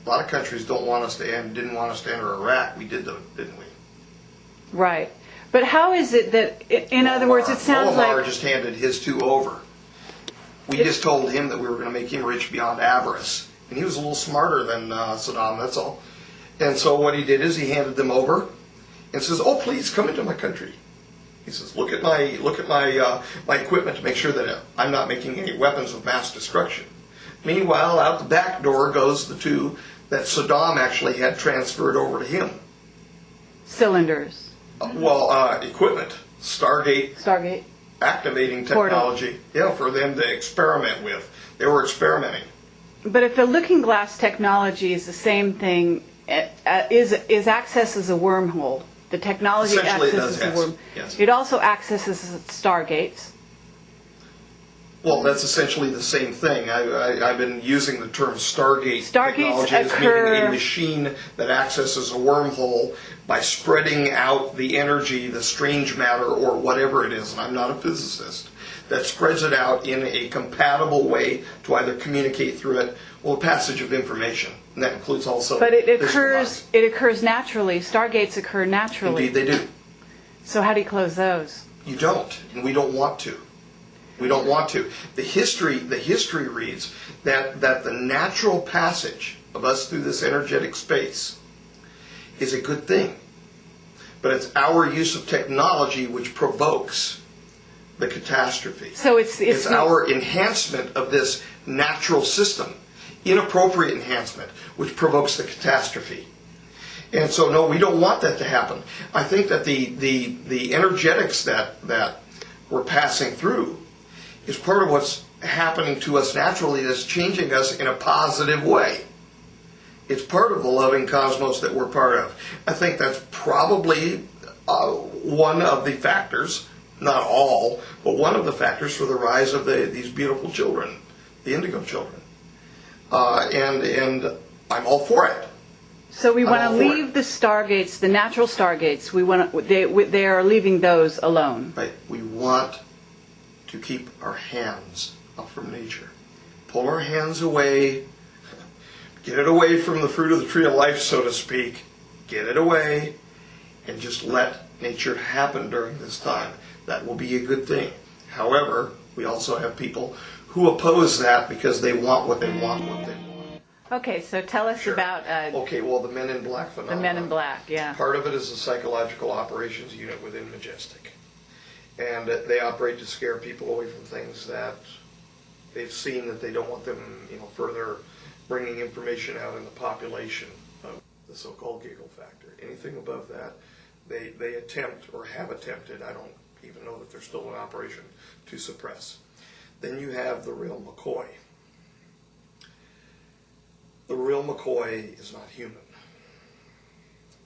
lot of countries didn't want us to enter Iraq. We did, though, didn't we? Right. But how is it that, in other words, it sounds like... Omar just handed his two over. We just told him that we were going to make him rich beyond avarice. And he was a little smarter than Saddam, that's all. And so what he did is he handed them over and says, "Oh, please come into my country." He says, "Look at my my equipment to make sure that I'm not making any weapons of mass destruction." Meanwhile, out the back door goes the two that Saddam actually had transferred over to him. Cylinders. Equipment, Stargate activating technology, for them to experiment with. They were experimenting. But if the looking glass technology is the same thing, is access as a wormhole. The technology accesses a wormhole. Yes. It also accesses Stargates. Well, that's essentially the same thing. I've been using the term Stargates technology as meaning a machine that accesses a wormhole by spreading out the energy, the strange matter, or whatever it is, and I'm not a physicist, that spreads it out in a compatible way to either communicate through it or passage of information. And that includes also... But it occurs naturally. Stargates occur naturally. Indeed they do. So how do you close those? You don't, and we don't want to. We don't want to. The history reads that the natural passage of us through this energetic space is a good thing. But it's our use of technology which provokes the catastrophe. So it's our enhancement of this natural system, inappropriate enhancement, which provokes the catastrophe. And so, no, we don't want that to happen. I think that the energetics that we're passing through is part of what's happening to us naturally that's changing us in a positive way. It's part of the loving cosmos that we're part of. I think that's probably one of the factors, not all, but one of the factors for the rise of these beautiful children, the indigo children. And I'm all for it. So we want to all for leave the stargates, the natural stargates. They are leaving those alone. Right? We want to keep our hands off from nature. Pull our hands away. Get it away from the fruit of the tree of life, so to speak. Get it away and just let nature happen during this time. That will be a good thing. However, we also have people who oppose that because they want what they want. Okay, so tell us Sure. about Okay, well, the Men in Black the phenomenon. Men in Black. Yeah. Part of it is a psychological operations unit within Majestic. And they operate to scare people away from things that they've seen that they don't want them, further bringing information out in the population of the so-called giggle factor. Anything above that, they attempt or have attempted, I don't even know that they're still in operation, to suppress. Then you have the real McCoy. The real McCoy is not human.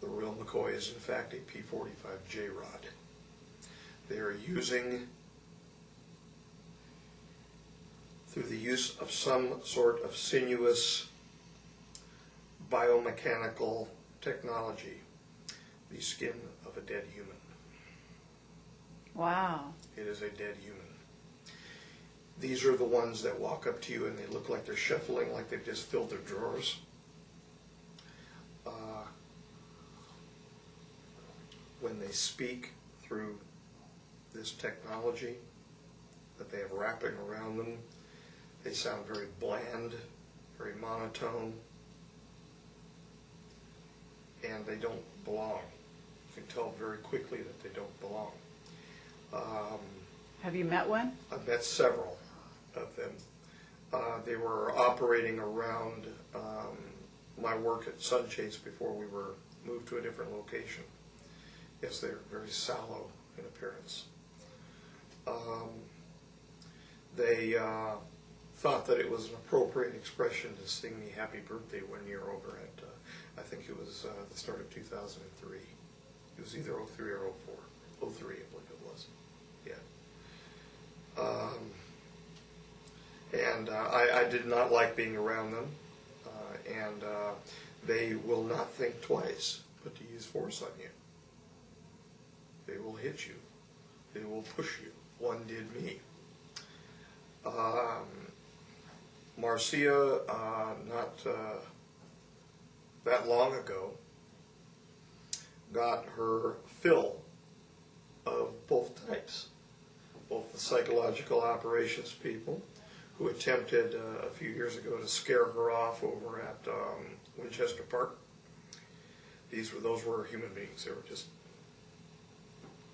The real McCoy is in fact a P-45J rod. They are using, through the use of some sort of sinuous biomechanical technology, the skin of a dead human. Wow. It is a dead human. These are the ones that walk up to you and they look like they're shuffling, like they've just filled their drawers. When they speak through this technology that they have wrapping around them, they sound very bland, very monotone, and they don't belong. You can tell very quickly that they don't belong. Have you met one? I've met several of them. They were operating around my work at Sunchase before we were moved to a different location. Yes, they're very sallow in appearance. They thought that it was an appropriate expression to sing me happy birthday one year over at, I think it was the start of 2003. It was either 03 or 04. 03, I believe it was. Yeah. And I did not like being around them. And they will not think twice but to use force on you. They will hit you. They will push you. One did me. Marcia, not that long ago, got her fill of both types. Both the psychological operations people who attempted a few years ago to scare her off over at Winchester Park. Those were human beings. They were just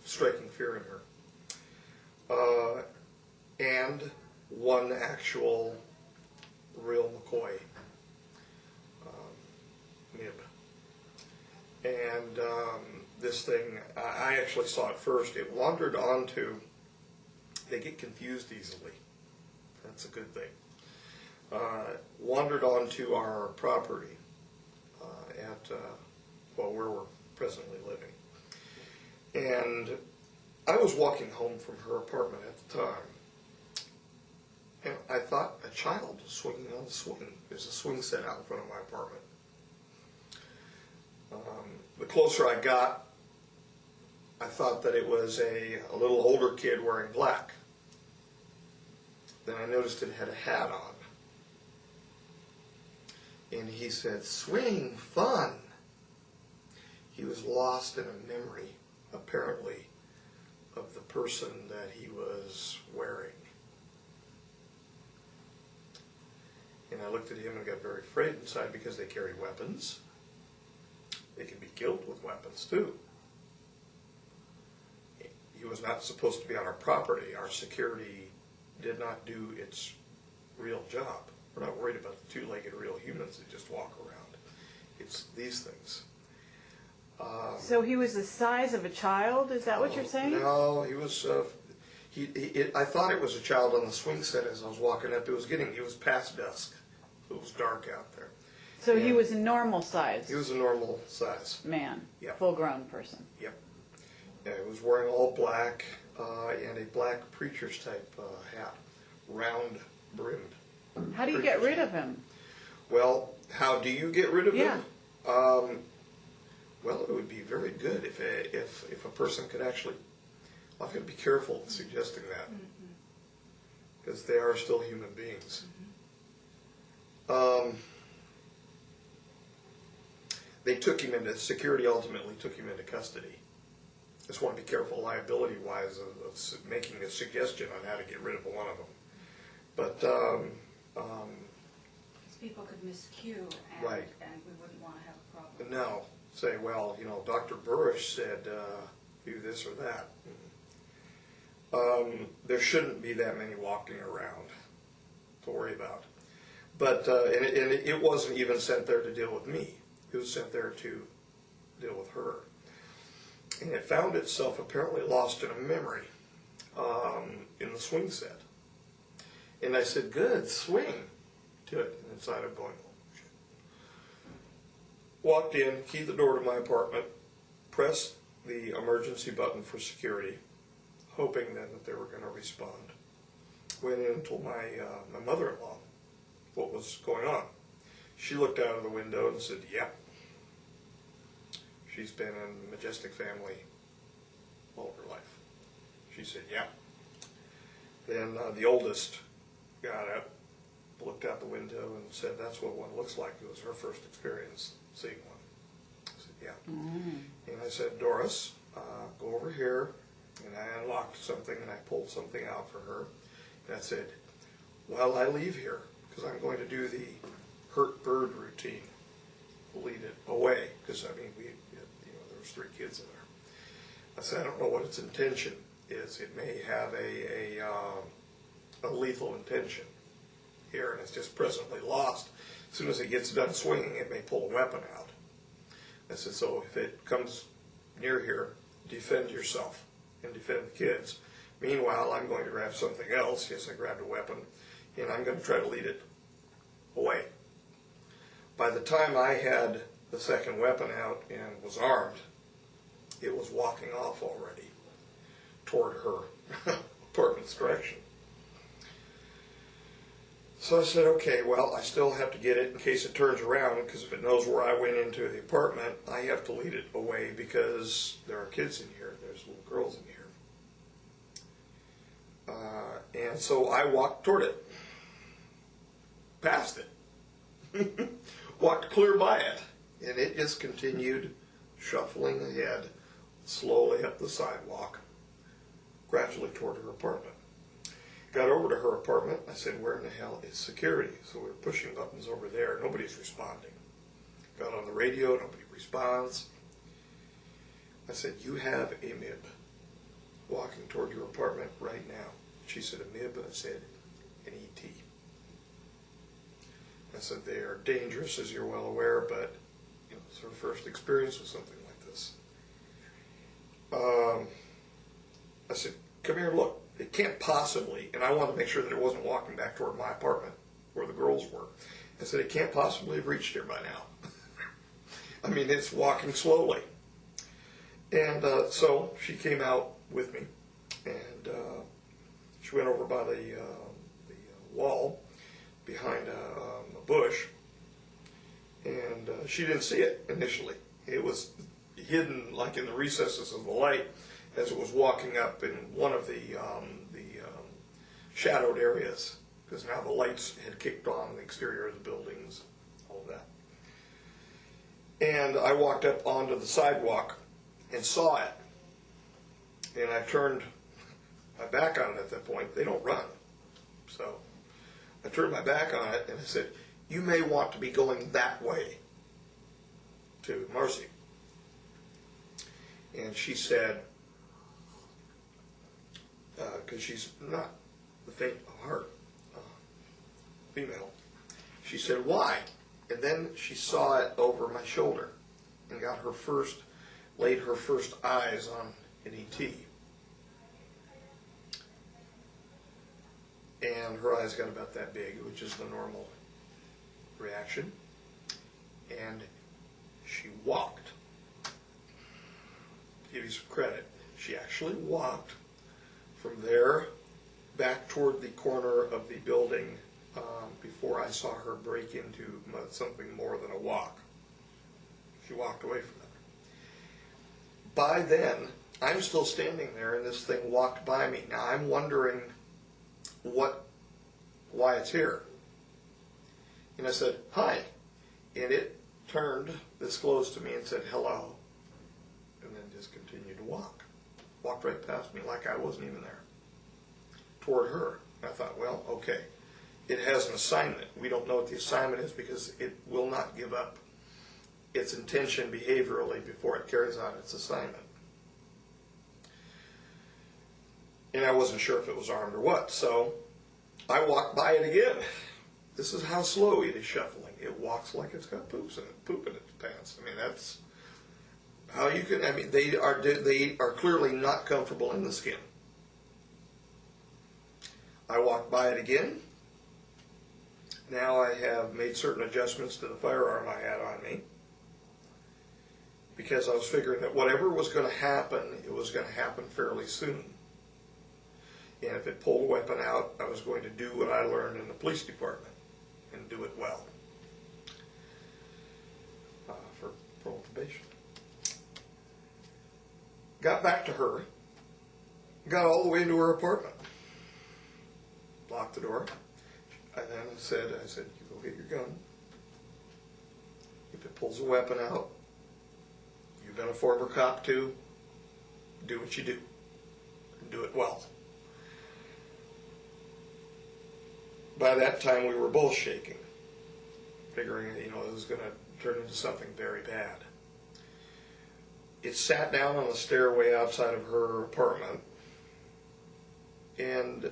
striking fear in her. And one actual real McCoy nib. And this thing, I actually saw it first. It wandered onto, they get confused easily. That's a good thing. Wandered onto our property at, where we're presently living. And I was walking home from her apartment at the time, and I thought a child was swinging on the swing. There's a swing set out in front of my apartment. The closer I got, I thought that it was a little older kid wearing black. Then I noticed it had a hat on. And he said, "Swing, fun." He was lost in a memory, apparently, of the person that he was wearing. And I looked at him and got very afraid inside because they carry weapons. They can be killed with weapons too. He was not supposed to be on our property. Our security did not do its real job. We're not worried about the two-legged real humans that just walk around. It's these things. So he was the size of a child? Is that what you're saying? No, I thought it was a child on the swing set as I was walking up. It was past dusk. It was dark out there. So he And was a normal size He was a normal size. man, Yeah. full-grown person. Yep. Yeah, he was wearing all black and a black preacher's type hat, round brimmed. How do you get rid of him? Well, how do you get rid of Yeah. him? Well, it would be very good if a person could actually. Well, I've got to be careful suggesting that because they are still human beings. They took him into security. Ultimately, took him into custody. Just want to be careful, liability-wise, of making a suggestion on how to get rid of one of them. But People could miscue, and, Right. and we wouldn't want to have a problem. no, say, well, Dr. Burisch said do this or that. There shouldn't be that many walking around to worry about. But and it wasn't even sent there to deal with me. It was sent there to deal with her. And it found itself apparently lost in a memory in the swing set. And I said, good, swing to it. And inside I'm going, oh, shit. Walked in, keyed the door to my apartment, pressed the emergency button for security, hoping then that they were going to respond. Went in and told my mother-in-law what was going on. She looked out of the window and said, yep. She's been in the Majestic family all of her life. She said, yep. Then the oldest got up, looked out the window and said, that's what one looks like. It was her first experience seeing one. I said, yeah. And I said, Doris, go over here. And I unlocked something and I pulled something out for her. And I said, while I leave here, because I'm going to do the hurt bird routine, lead it away. Because, I mean, there was 3 kids in there. I said, I don't know what its intention is. It may have a lethal intention here, and it's just presently lost. As soon as it gets done swinging, it may pull a weapon out. I said, so if it comes near here, defend yourself and defend the kids. Meanwhile, I'm going to grab something else. Yes, I grabbed a weapon, and I'm going to try to lead it away. By the time I had the second weapon out and was armed, it was walking off already toward her apartment's direction. So I said, okay, well, I still have to get it in case it turns around, because if it knows where I went into the apartment, I have to lead it away because there are kids in here. There's little girls in here. And so I walked toward it, past it, walked clear by it, and it just continued shuffling ahead slowly up the sidewalk, gradually toward her apartment. Got over to her apartment. I said, where in the hell is security? So we were pushing buttons over there. Nobody's responding. Got on the radio. Nobody responds. I said, you have a MIB walking toward your apartment right now. She said, a MIB? I said, an ET. I said, they are dangerous, as you're well aware, but it's her first experience with something like this. I said, come here and look. It can't possibly, and I wanted to make sure that it wasn't walking back toward my apartment where the girls were. I said, it can't possibly have reached here by now. I mean, it's walking slowly. And so she came out with me, and she went over by the wall behind a bush, and she didn't see it initially. It was hidden like in the recesses of the light as it was walking up in one of the shadowed areas, because now the lights had kicked on the exterior of the buildings, all of that. And I walked up onto the sidewalk and saw it, and I turned my back on it at that point. They don't run. So I turned my back on it and I said, you may want to be going that way to Marcy. And she said, because she's not the faint of heart female, she said, why? And then she saw it over my shoulder and laid her first eyes on an ET. and her eyes got about that big, which is the normal reaction. And she walked. Give you some credit. She actually walked from there back toward the corner of the building before I saw her break into something more than a walk. She walked away from that. By then, I'm still standing there, and this thing walked by me. Now, I'm wondering why it's here. And I said, hi. And it turned this close to me and said, hello. And then just continued to walk. Walked right past me like I wasn't even there. Toward her. And I thought, well, okay. It has an assignment. We don't know what the assignment is because it will not give up its intention behaviorally before it carries out its assignment. And I wasn't sure if it was armed or what, so I walked by it again. This is how slow it is shuffling. It walks like it's got poop in its pants. I mean, that's how you can. I mean, they are clearly not comfortable in the skin. I walked by it again. Now I have made certain adjustments to the firearm I had on me because I was figuring that whatever was going to happen, it was going to happen fairly soon. And if it pulled a weapon out, I was going to do what I learned in the police department and do it well for probation. Got back to her, got all the way into her apartment, locked the door. And then I said, you go get your gun. If it pulls a weapon out, you've been a former cop too, do what you do and do it well. By that time, we were both shaking, figuring, it was going to turn into something very bad. It sat down on the stairway outside of her apartment, and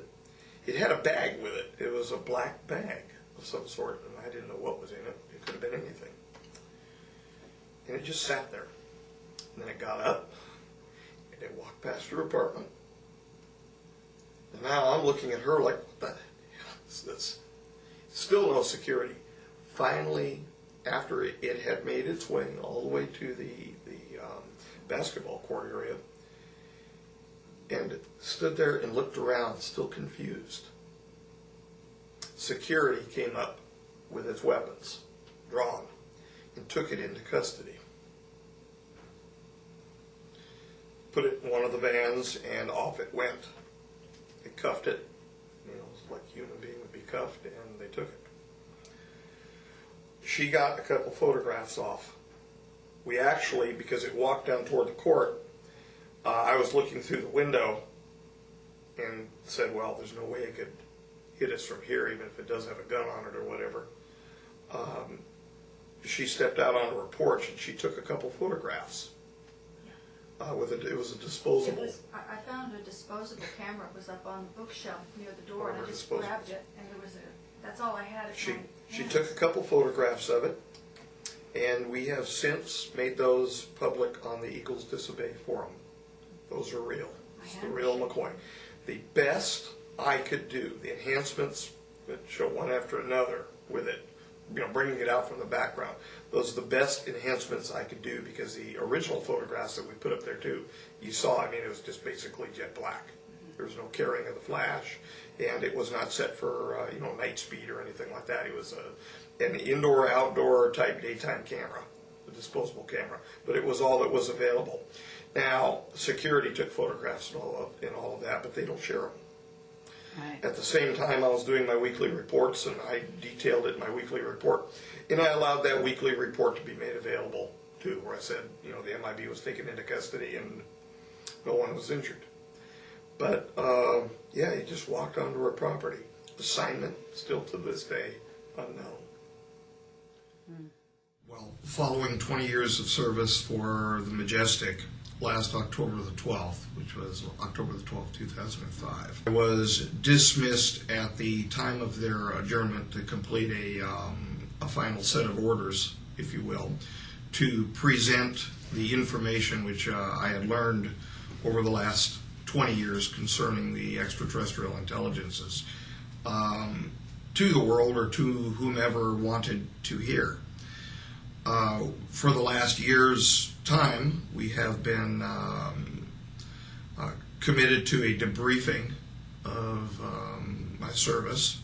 it had a bag with it. It was a black bag of some sort, and I didn't know what was in it. It could have been anything. And it just sat there. And then it got up, and it walked past her apartment. And now I'm looking at her like, what the hell is this? Still no security. Finally, after it had made its way all the way to the basketball court area, and stood there and looked around, still confused. Security came up with its weapons, drawn, and took it into custody. Put it in one of the vans, and off it went. They cuffed it, like a human being would be cuffed, and they took it. She got a couple photographs off. We actually, because it walked down toward the court, I was looking through the window and said, well, there's no way it could hit us from here, even if it does have a gun on it or whatever. She stepped out onto her porch and she took a couple photographs. It was a disposable. I found a disposable camera. It was up on the bookshelf near the door, and I just disposable. grabbed it, and that's all I had. She took a couple photographs of it, and we have since made those public on the Eagles Disobey forum. Those are real. It's the real McCoy. The best I could do, the enhancements that show one after another with it, bringing it out from the background. Those are the best enhancements I could do because the original photographs that we put up there too, you saw, it was just basically jet black. There was no carrying of the flash, and it was not set for night speed or anything like that. It was an indoor-outdoor type daytime camera, a disposable camera, but it was all that was available. Now, security took photographs and all of that, but they don't share them. Right. At the same time, I was doing my weekly reports, and I detailed it in my weekly report, and I allowed that weekly report to be made available too, where I said, the MIB was taken into custody and no one was injured. But he just walked onto her property. Assignment, still to this day, unknown. Well, following 20 years of service for the Majestic, last October the 12th, which was October the 12th, 2005, I was dismissed at the time of their adjournment to complete a final set of orders, if you will, to present the information which I had learned over the last 20 years concerning the extraterrestrial intelligences to the world or to whomever wanted to hear. For the last year's time, we have been committed to a debriefing of my service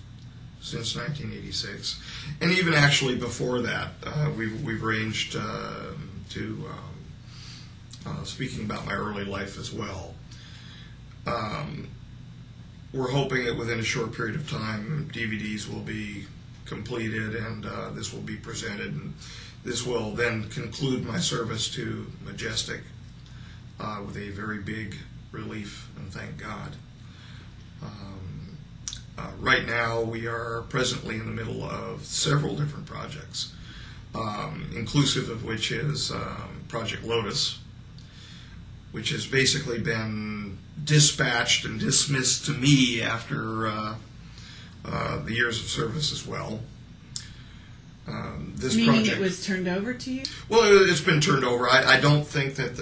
since 1986, and even actually before that, we've arranged to speaking about my early life as well. We're hoping that within a short period of time, DVDs will be completed and this will be presented, and this will then conclude my service to Majestic with a very big relief, and thank God. Right now, we are presently in the middle of several different projects, inclusive of which is Project Lotus, which has basically been dispatched and dismissed to me after the years of service as well. This Meaning project, it was turned over to you? well, it's been turned over. I don't think that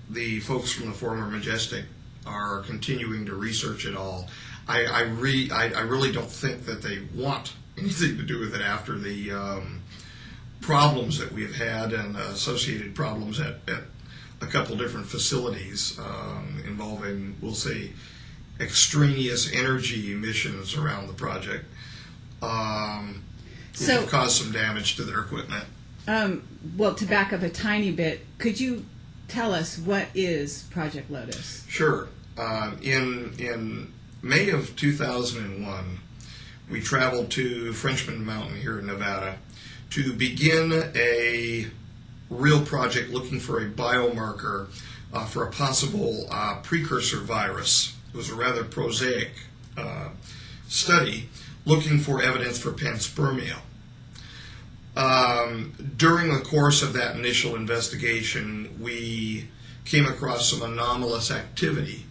the folks from the former Majestic are continuing to research it all. I really don't think that they want anything to do with it after the problems that we've had and associated problems at a couple different facilities involving, we'll say, extraneous energy emissions around the project. Which So- have caused some damage to their equipment. Well, to back up a tiny bit, could you tell us what is Project Lotus? Sure. In May of 2001, we traveled to Frenchman Mountain here in Nevada to begin a real project looking for a biomarker for a possible precursor virus. It was a rather prosaic study looking for evidence for panspermia. During the course of that initial investigation, we came across some anomalous activity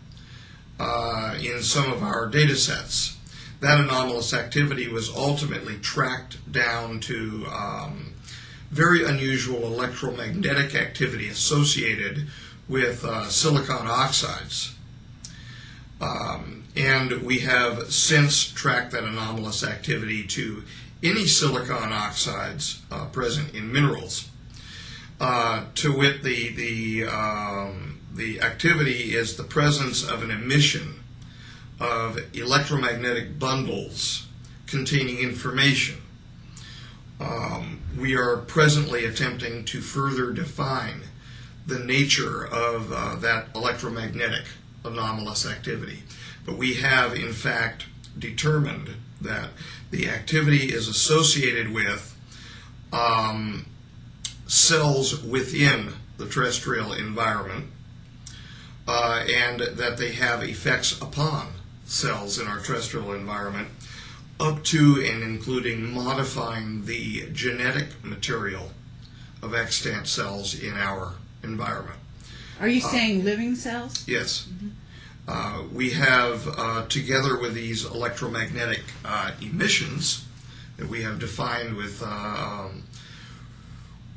in some of our data sets. That anomalous activity was ultimately tracked down to very unusual electromagnetic activity associated with silicon oxides. And we have since tracked that anomalous activity to any silicon oxides present in minerals. To wit, the activity is the presence of an emission of electromagnetic bundles containing information. We are presently attempting to further define the nature of that electromagnetic anomalous activity. But we have, in fact, determined that the activity is associated with cells within the terrestrial environment, and that they have effects upon cells in our terrestrial environment, up to and including modifying the genetic material of extant cells in our environment. Are you saying living cells? Yes. We have, together with these electromagnetic emissions that we have defined with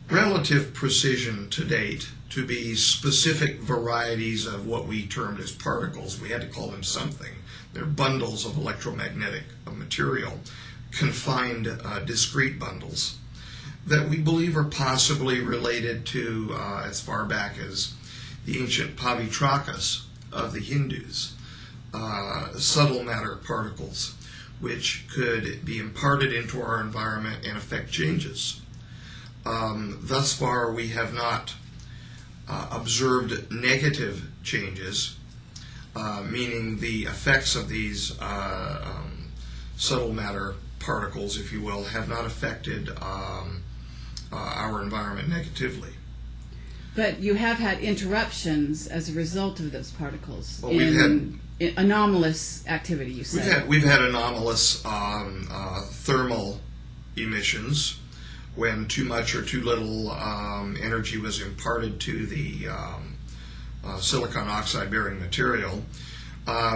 relative precision to date to be specific varieties of what we termed as particles. We had to call them something. They're bundles of electromagnetic material, confined discrete bundles, that we believe are possibly related to as far back as the ancient Pavitrakas of the Hindus, subtle matter particles, which could be imparted into our environment and affect changes. Thus far, we have not observed negative changes, meaning the effects of these subtle matter particles, if you will, have not affected our environment negatively. But you have had interruptions as a result of those particles. Well, we've in anomalous activity, you said. We've had anomalous thermal emissions when too much or too little energy was imparted to the silicon oxide bearing material.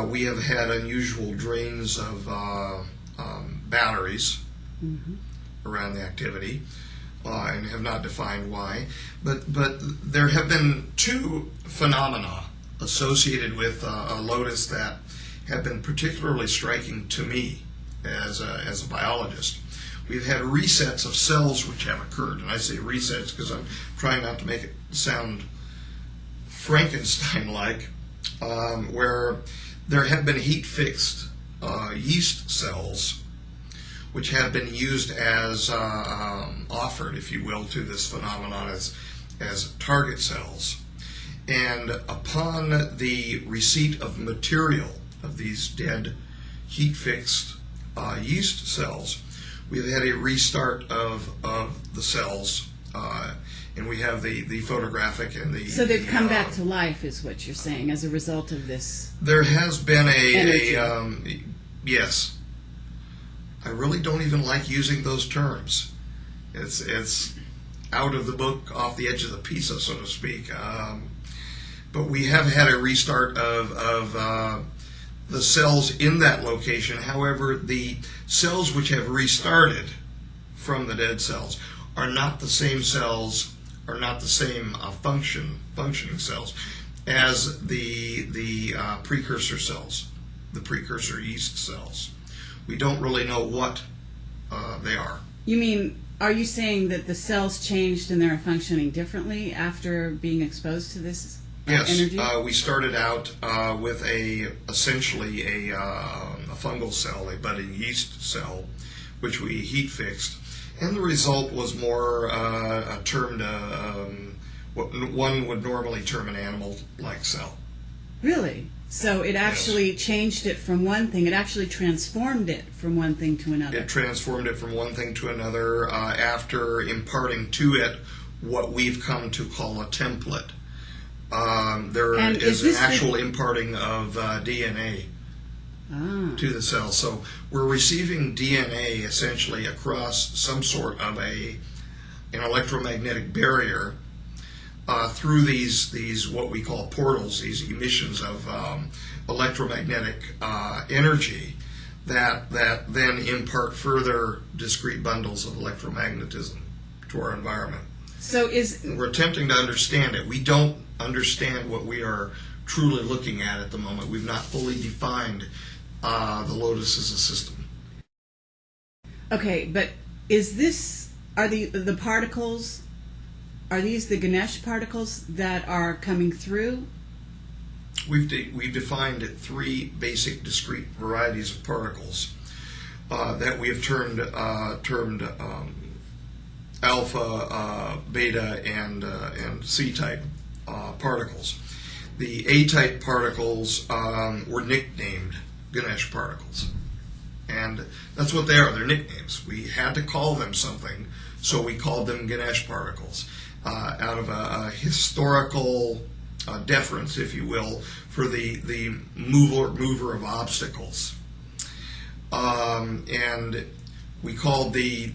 We have had unusual drains of batteries around the activity, and have not defined why. But there have been two phenomena associated with Lotus that have been particularly striking to me as a biologist. We've had resets of cells which have occurred, and I say resets because I'm trying not to make it sound Frankenstein-like, where there have been heat-fixed yeast cells which have been used as offered, if you will, to this phenomenon as target cells. And upon the receipt of material of these dead heat-fixed yeast cells, we've had a restart of the cells, and we have the photographic and the... So they've come back to life, is what you're saying, as a result of this. There has been energy. Yes. I really don't even like using those terms. It's out of the book, off the edge of the pizza, so to speak. But we have had a restart of the cells in that location. However, the cells which have restarted from the dead cells are not the same cells, are not the same functioning cells as the precursor cells, the precursor yeast cells. We don't really know what they are. You mean, are you saying that the cells changed and they're functioning differently after being exposed to this energy? Yes, we started out with essentially a fungal cell, a budding yeast cell, which we heat fixed, and the result was more termed what one would normally term an animal-like cell. Really? So it actually changed it from one thing. It actually transformed it from one thing to another. It transformed it from one thing to another after imparting to it what we've come to call a template. There is an actual imparting of DNA to the cell. So we're receiving DNA essentially across some sort of an electromagnetic barrier through these what we call portals, these emissions of electromagnetic energy that then impart further discrete bundles of electromagnetism to our environment. So we're attempting to understand it. We don't understand what we are truly looking at the moment. We've not fully defined the Lotus as a system. Okay, but are the particles, are these the Ganesh particles that are coming through? We've defined three basic discrete varieties of particles that we have termed alpha, beta, and C-type particles. The A-type particles were nicknamed Ganesh particles, and that's what they are. They're nicknames. We had to call them something, so we called them Ganesh particles out of a historical deference, if you will, for the mover of obstacles. And we called the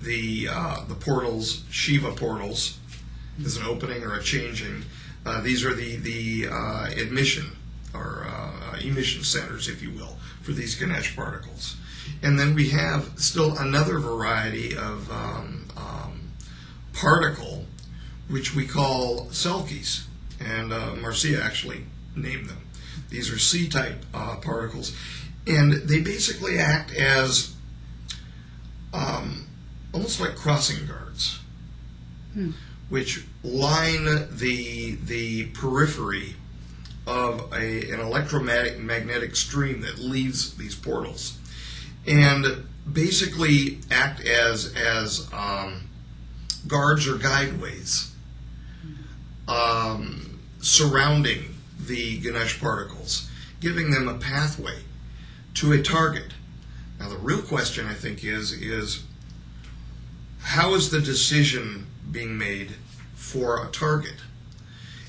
portals Shiva portals. There's an opening or a changing. These are the admission or emission centers, if you will, for these Ganesh particles. And then we have still another variety of particle, which we call Selkies, and Marcia actually named them. These are C-type particles, and they basically act as almost like crossing guards, which line the periphery of an electromagnetic stream that leaves these portals, and basically act as guards or guideways surrounding the Ganesh particles, giving them a pathway to a target. Now the real question, I think, is how is the decision being made for a target?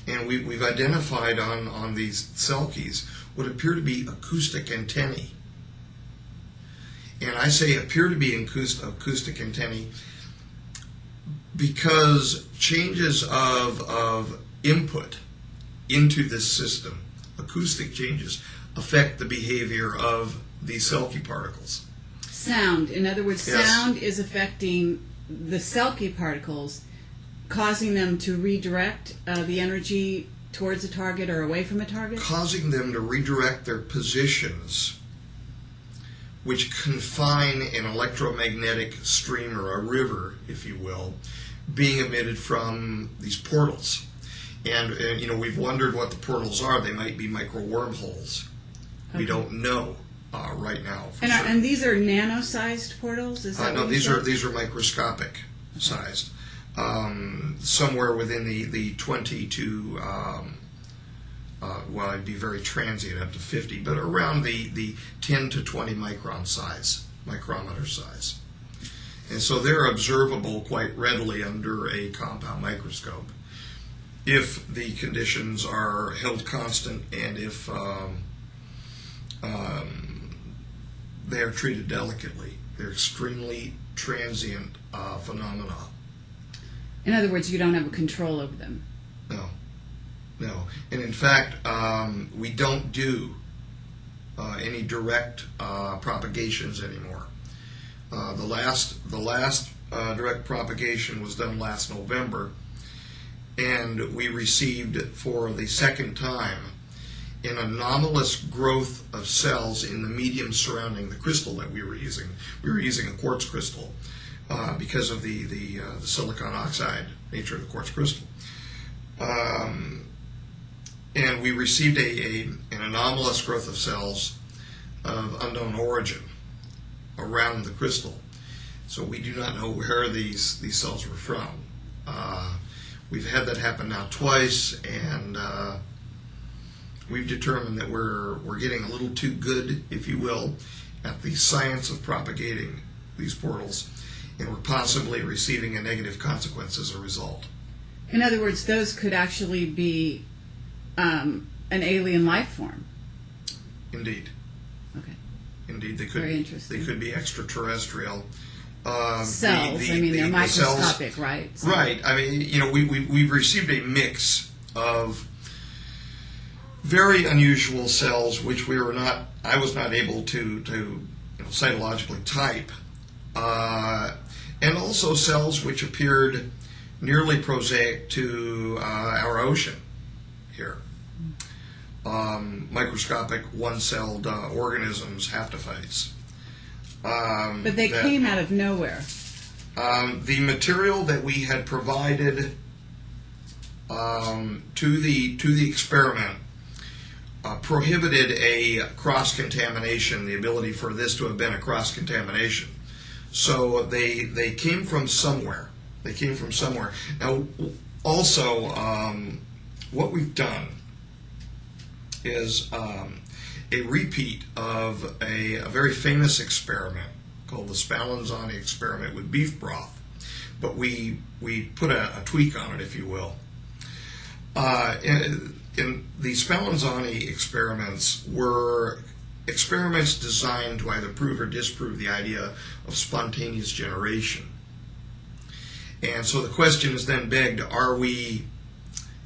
And we've identified on these Selkies what appear to be acoustic antennae. And I say appear to be acoustic antennae because changes of input into this system, acoustic changes, affect the behavior of these Selkie particles. Sound. In other words, Yes. Sound is affecting the Selkie particles, causing them to redirect the energy towards a target or away from a target? Causing them to redirect their positions which confine an electromagnetic stream or a river, if you will, being emitted from these portals. And you know, we've wondered what the portals are. They might be micro wormholes. We don't know right now. For sure. And these are nano-sized portals? Is that No, what you said? these are microscopic sized. Somewhere within the 20 to, well, it'd be very transient, up to 50, but around the 10 to 20 micrometer size. And so they're observable quite readily under a compound microscope if the conditions are held constant and if they are treated delicately. They're extremely transient phenomena. In other words, you don't have a control over them. No. And in fact, we don't do any direct propagations anymore. The last direct propagation was done last November, and we received for the second time an anomalous growth of cells in the medium surrounding the crystal that we were using. We were using a quartz crystal because of the silicon oxide nature of the quartz crystal. And we received an anomalous growth of cells of unknown origin around the crystal. So we do not know where these cells were from. We've had that happen now twice, and we've determined that we're getting a little too good, if you will, at the science of propagating these portals, and we're possibly receiving a negative consequence as a result. In other words, those could actually be an alien life form. Indeed. Okay. Indeed, they could. Very interesting. They could be extraterrestrial. Cells. They're microscopic, right? So. Right. I mean, you know, we've received a mix of very unusual cells, which I was not able to cytologically type, and also cells which appeared nearly prosaic to our ocean here. Microscopic one-celled organisms, haptophytes. But they came out of nowhere. The material that we had provided to the experiment prohibited a cross-contamination, the ability for this to have been a cross-contamination. So they came from somewhere. Now, also, what we've done is a repeat of a very famous experiment called the Spallanzani experiment with beef broth, but we put a tweak on it, if you will. In the Spallanzani experiments were experiments designed to either prove or disprove the idea of spontaneous generation. And so the question is then begged, are we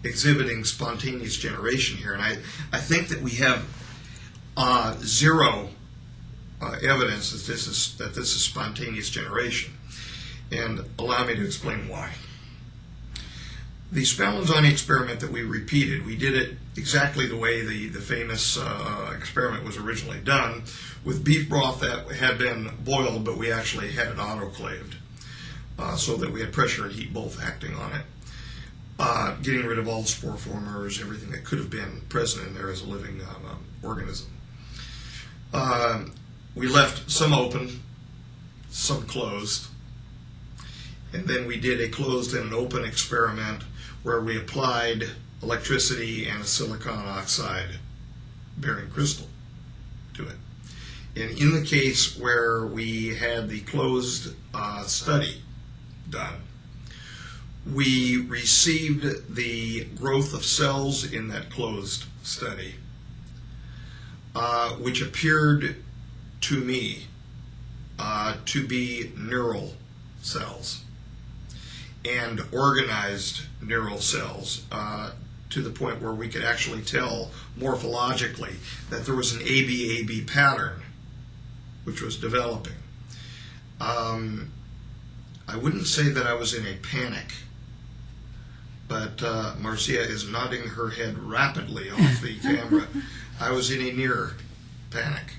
exhibiting spontaneous generation here? And I think that we have zero evidence that this is spontaneous generation. And allow me to explain why. The Spallanzani experiment that we repeated, we did it exactly the way the famous experiment was originally done, with beef broth that had been boiled, but we actually had it autoclaved, so that we had pressure and heat both acting on it, getting rid of all the spore formers, everything that could have been present in there as a living organism. We left some open, some closed, and then we did a closed and an open experiment where we applied electricity and a silicon oxide bearing crystal to it. And in the case where we had the closed study done, we received the growth of cells in that closed study, which appeared to me to be neural cells and organized neural cells, to the point where we could actually tell morphologically that there was an ABAB pattern which was developing. I wouldn't say that I was in a panic, but Marcia is nodding her head rapidly off the camera. I was in a near panic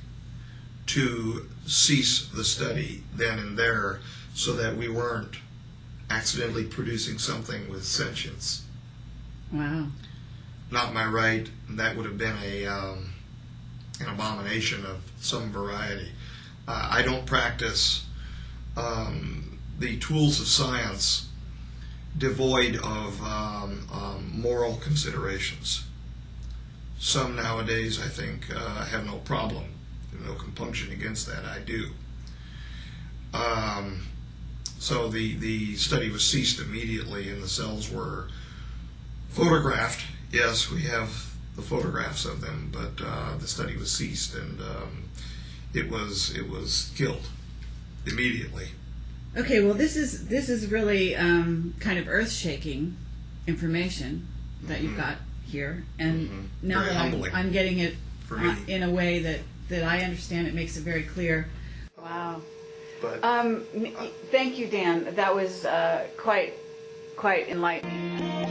to cease the study then and there so that we weren't accidentally producing something with sentience. Wow. Not my right. That would have been an abomination of some variety. I don't practice the tools of science devoid of moral considerations. Some nowadays, I think, have no problem, no compunction against that. I do. So the study was ceased immediately, and the cells were photographed. Yes, we have the photographs of them, but the study was ceased, and it was killed immediately. Okay, well, this is really kind of earth-shaking information that you've got here, and now Very that humbling I'm getting it for me. in a way that I understand, it makes it very clear. Wow. But Thank you, Dan. That was quite enlightening.